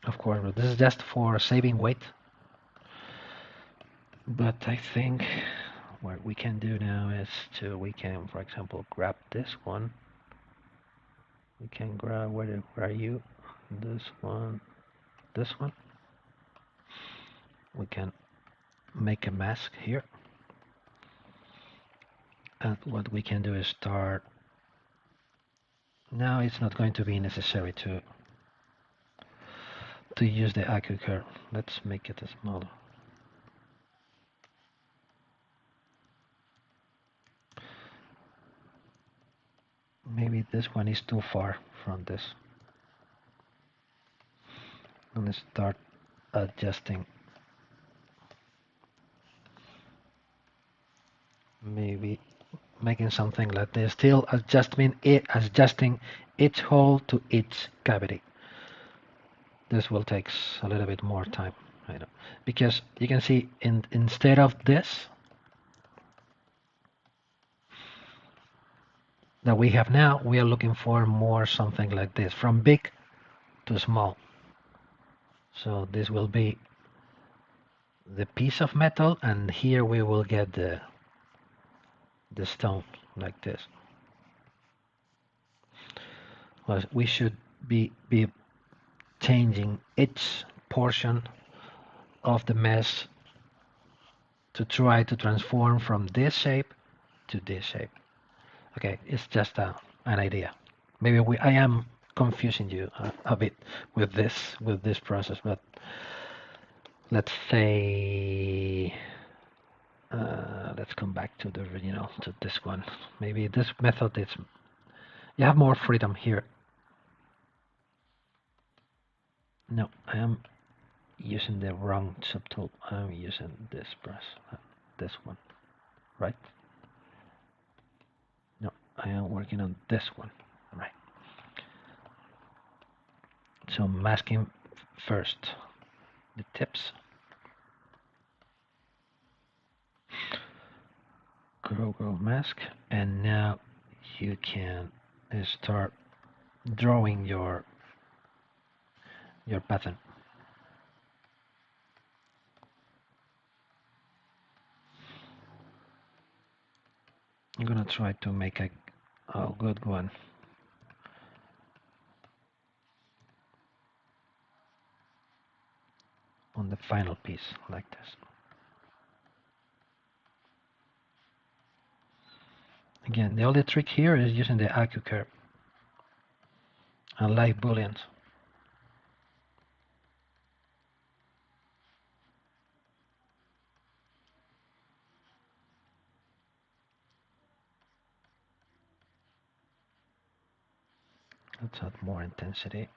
of course, but this is just for saving weight. But I think what we can do now is we can, for example, grab this one. We can grab, where are you? This one, this one. We can make a mask here. And what we can do is start. Now it's not going to be necessary to use the AQ curve. Let's make it smaller. Maybe this one is too far from this. I'm gonna start adjusting. Maybe making something like this. Still adjusting each hole to each cavity. This will take a little bit more time, I know, because you can see instead of this that we have now, we are looking for more something like this, from big to small. So this will be the piece of metal, and here we will get the stone like this. Well, we should be changing each portion of the mesh to try to transform from this shape to this shape. Okay, it's just an idea. Maybe I am confusing you a bit with this process, but let's say let's come back to the original, to this one. Maybe this method is, you have more freedom here. No, I am using the wrong subtool. I'm using this brush, this one, right? No, I am working on this one, right? So masking first the tips. Grow mask, and now you can start drawing your pattern. I'm gonna try to make a good one. On the final piece, like this. Again, the only trick here is using the AQ curve and like booleans. Let's add more intensity.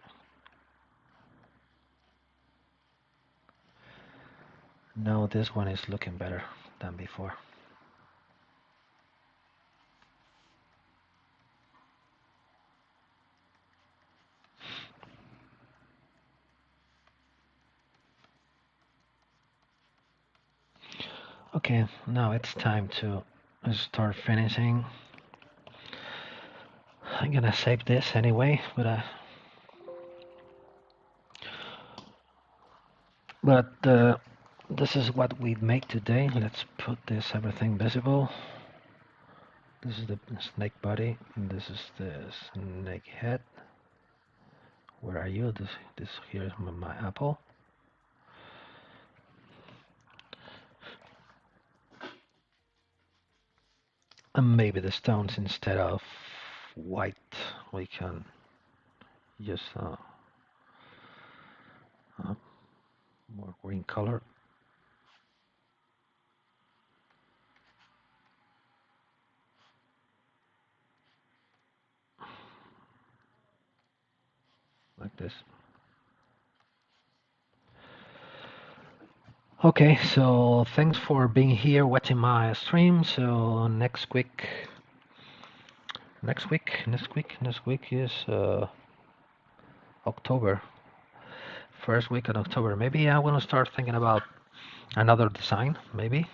Now this one is looking better than before. Okay, now it's time to start finishing. I'm gonna save this anyway, but this is what we make today. Let's put this everything visible. This is the snake body, and this is the snake head. Where are you? This here is my apple. And maybe the stones, instead of white, we can use more green color. Like this. Okay, so thanks for being here watching my stream. So next week is October. First week in October. Maybe I want to start thinking about another design, maybe,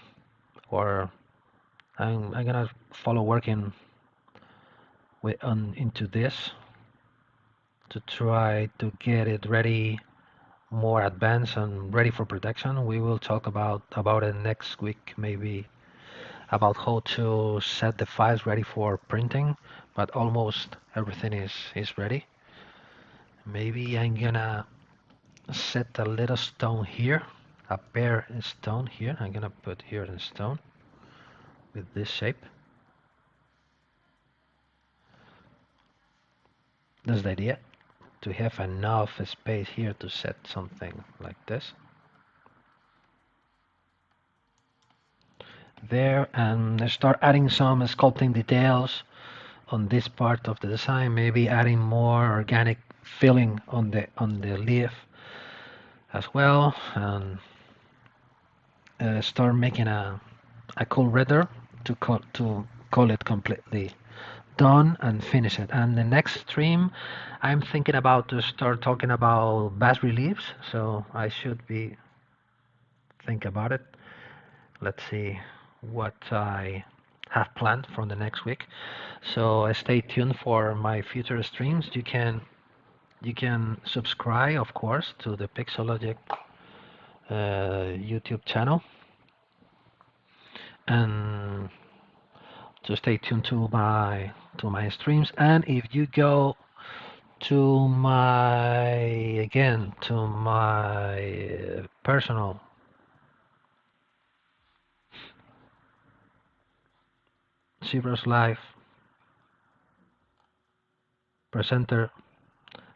or I'm gonna follow working into this to try to get it ready more advanced and ready for production. We will talk about it next week, maybe about how to set the files ready for printing, but almost everything is ready. Maybe I'm gonna set a little stone here, a bare stone here. I'm gonna put here a stone with this shape. That's the idea, to have enough space here to set something like this. There, and start adding some sculpting details on this part of the design, maybe adding more organic filling on the leaf as well, and start making a cool render to call it completely done and finish it. And the next stream, I'm thinking about to start talking about bas reliefs, so I should be think about it. Let's see what I have planned for the next week. So stay tuned for my future streams. You can subscribe, of course, to the Pixologic YouTube channel, and to stay tuned to my streams. And if you go to my personal ZBrush Live presenter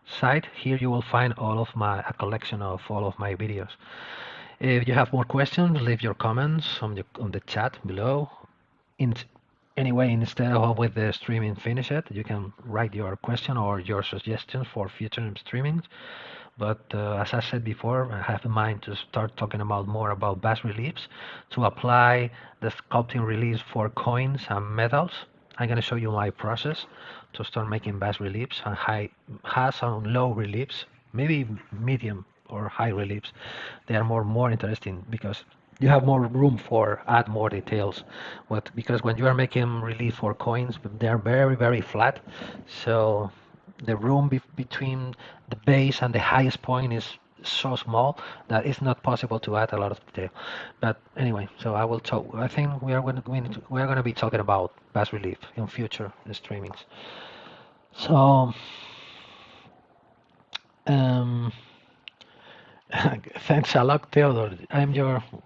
site, here you will find a collection of all of my videos. If you have more questions, leave your comments on the chat below. Anyway, instead of with the streaming finish it, you can write your question or your suggestions for future streamings. But as I said before, I have in mind to start talking more about bas reliefs to apply the sculpting reliefs for coins and metals. I'm going to show you my process to start making bas reliefs and has and low reliefs, maybe medium or high reliefs. They are more interesting because you have more room for add more details. Because when you are making relief for coins, they are very flat, so the room between the base and the highest point is so small that it's not possible to add a lot of detail. But anyway, so I will talk. I think we are going to be talking about bas relief in future streamings. So thanks a lot, Theodore. I'm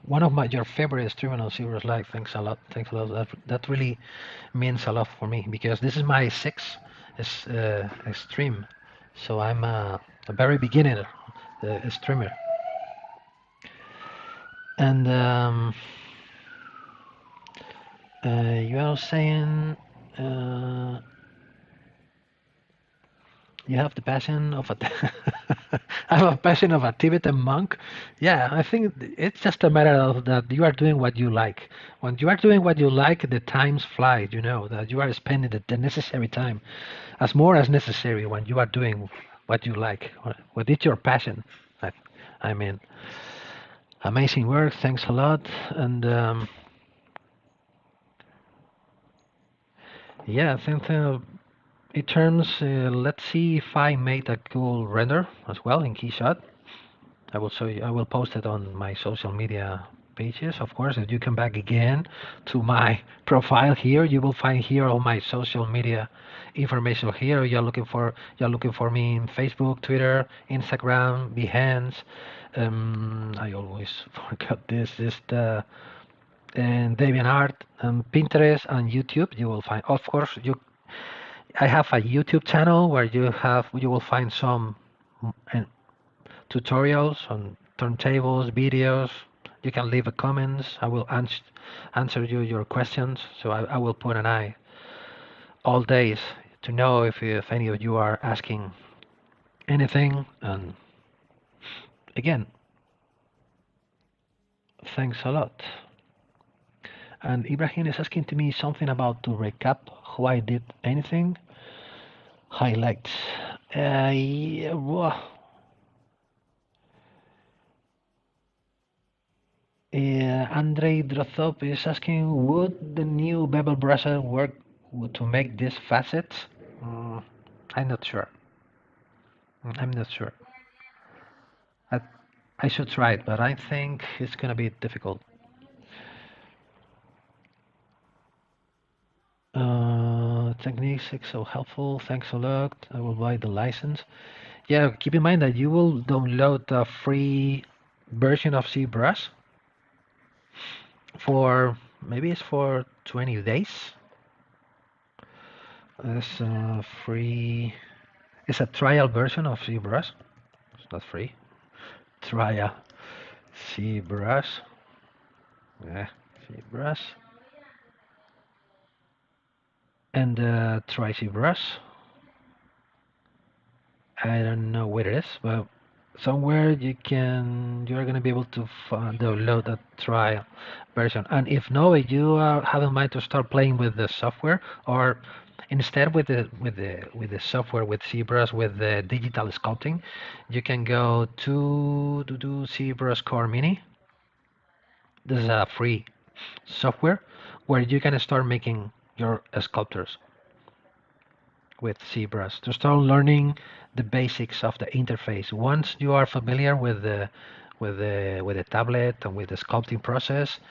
one of your favorite streamers on ZBrush Live. Thanks a lot. Thanks a lot. That really means a lot for me because this is my sixth stream, so I'm a very beginner streamer. And you are saying you have the passion of a I have a passion of a Tibetan monk. Yeah, I think it's just a matter of that you are doing what you like. When you are doing what you like, the times fly. You know that you are spending the necessary time, as more as necessary when you are doing what you like. What is your passion? I mean, amazing work. Thanks a lot. And yeah, I think in terms, let's see if I made a cool render as well in KeyShot. I will show you. I will post it on my social media pages. Of course, if you come back again to my profile here, you will find here all my social media information here. You're looking for me in Facebook, Twitter, Instagram, Behance. I always forgot this. And DeviantArt, and Pinterest, and YouTube. You will find. Of course, I have a YouTube channel where you will find some tutorials on turntables, videos. You can leave a comments. I will answer your questions. So I will put an eye all days to know if any of you are asking anything. And again, thanks a lot. And Ibrahim is asking to me something about to recap how I did anything. Highlights. Yeah, Andrei Drothop is asking, would the new bevel brusher work to make these facets? I'm not sure. I'm not sure. I should try it, but I think it's gonna be difficult. Techniques so helpful. Thanks a lot. I will buy the license. Yeah, keep in mind that you will download the free version of ZBrush for maybe it's for 20 days. It's free. It's a trial version of ZBrush. It's not free. Trial ZBrush. Yeah, ZBrush. And try ZBrush. I don't know where it is, but somewhere you're gonna be able to download a trial version. And if no, if you have in mind to start playing with the software, or instead with the software with ZBrush with the digital sculpting, you can go to do ZBrush Core Mini. This is a free software where you can start making your sculptures with ZBrush to start learning the basics of the interface. Once you are familiar with the tablet and with the sculpting process,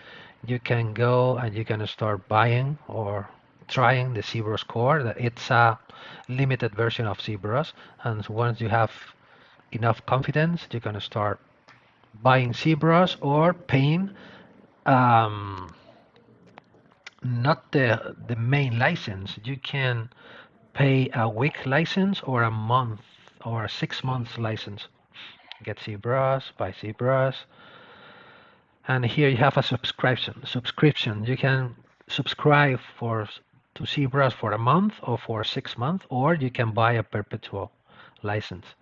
you can go and you can start buying or trying the ZBrush Core. It's a limited version of ZBrush, and once you have enough confidence, you can start buying ZBrush or paying not the main license. You can pay a week license or a month or a 6 months license. Get ZBrush, buy ZBrush, and here you have a subscription. You can subscribe to ZBrush for a month or for 6 months, or you can buy a perpetual license.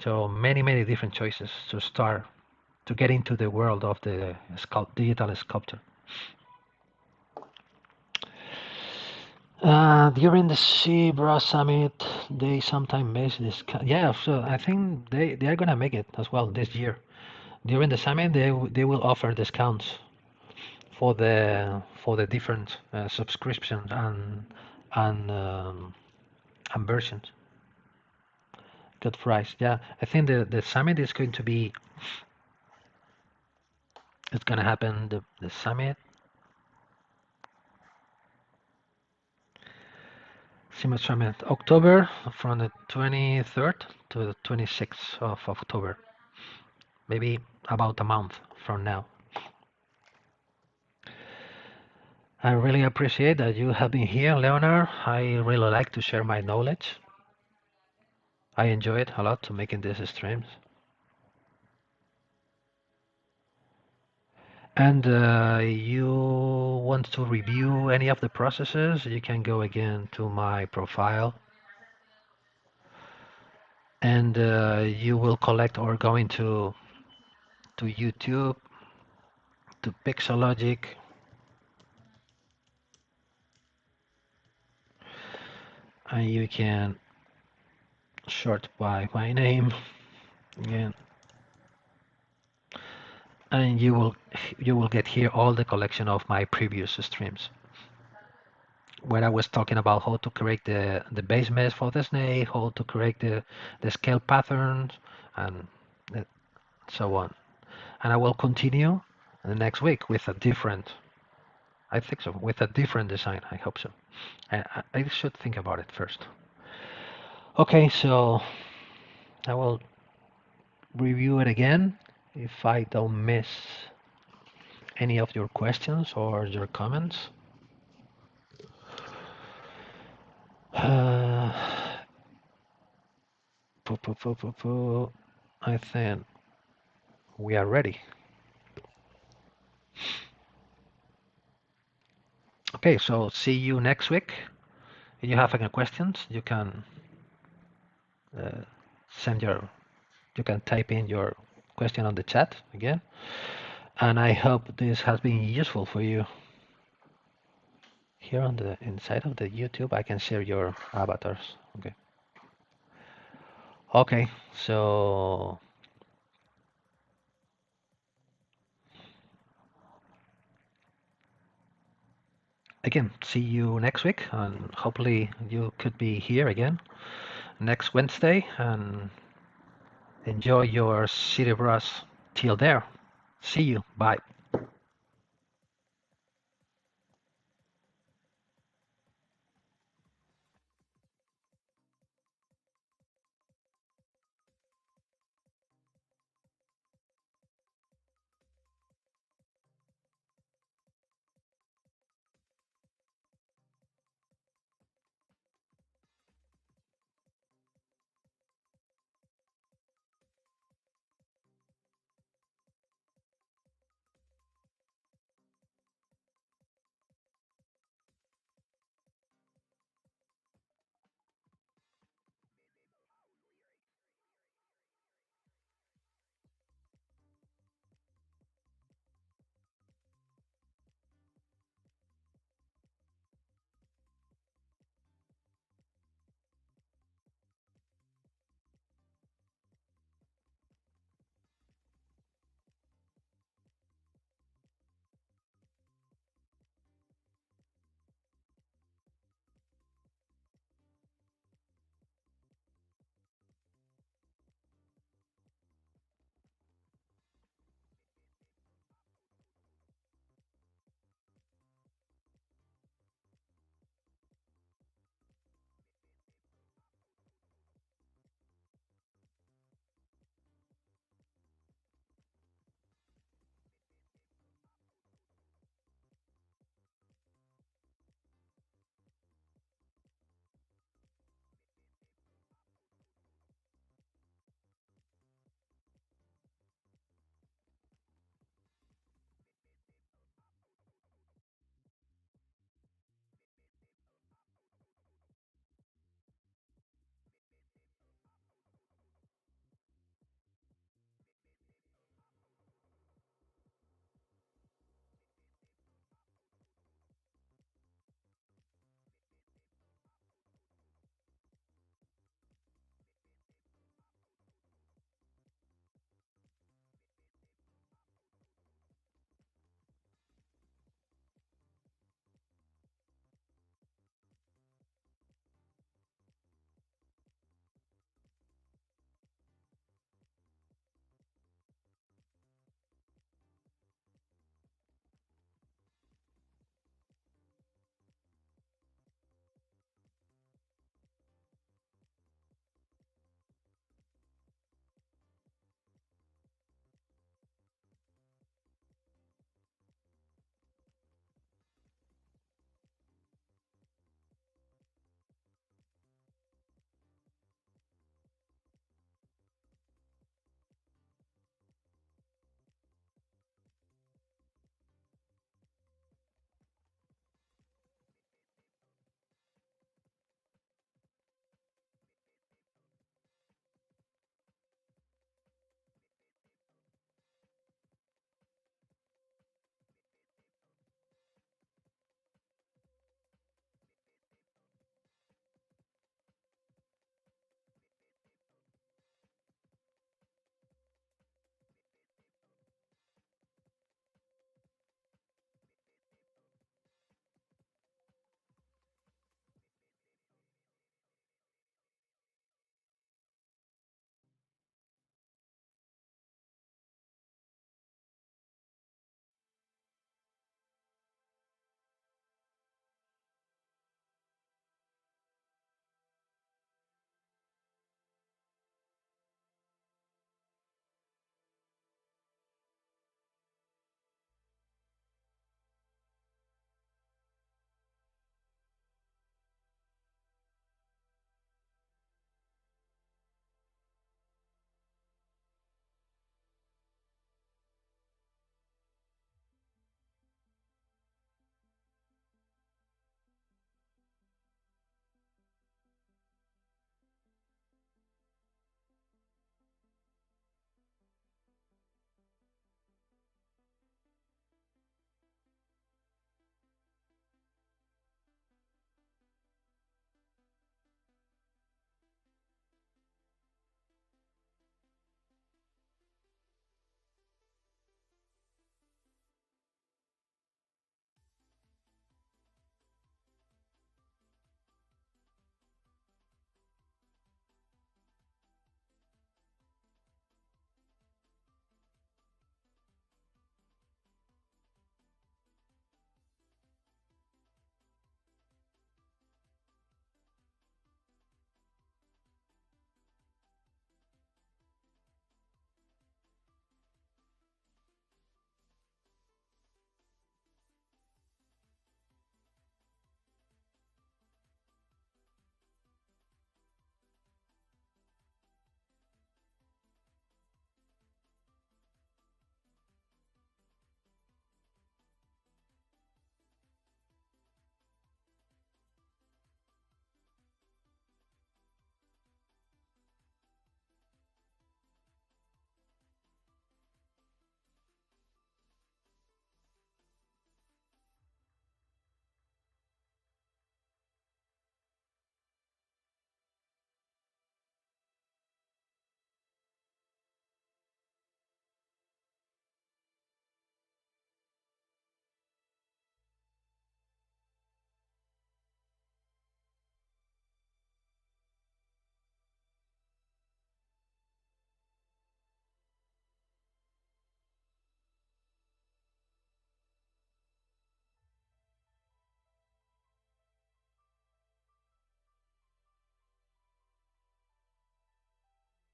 So many different choices to start to get into the world of the digital sculptor. During the ZBrush Summit, they sometimes make this. Yeah, so I think they are gonna make it as well this year. During the summit, they will offer discounts for the different subscriptions and versions. Good price. Yeah, I think the summit is going to be. It's gonna happen the summit. Summit October from the 23rd to the 26th of October. Maybe about a month from now. I really appreciate that you have been here, Leonard. I really like to share my knowledge. I enjoy it a lot to making these streams. And you want to review any of the processes, you can go again to my profile and you will collect or go into YouTube, to Pixologic, and you can sort by my name again, and you will get here all the collection of my previous streams where I was talking about how to create the base mesh for the snake, how to create the scale patterns, and so on. And I will continue the next week with a different, I think so, with a different design. I hope so. I should think about it first. Okay, so I will review it again if I don't miss any of your questions or your comments. I think we are ready. Okay, so see you next week. If you have any questions, you can you can type in your question on the chat again. And I hope this has been useful for you. Here on the inside of the YouTube, I can share your avatars. Okay. Okay, so again, see you next week, and hopefully you could be here again next Wednesday, and Enjoy your ZBrush. Till there. See you. Bye.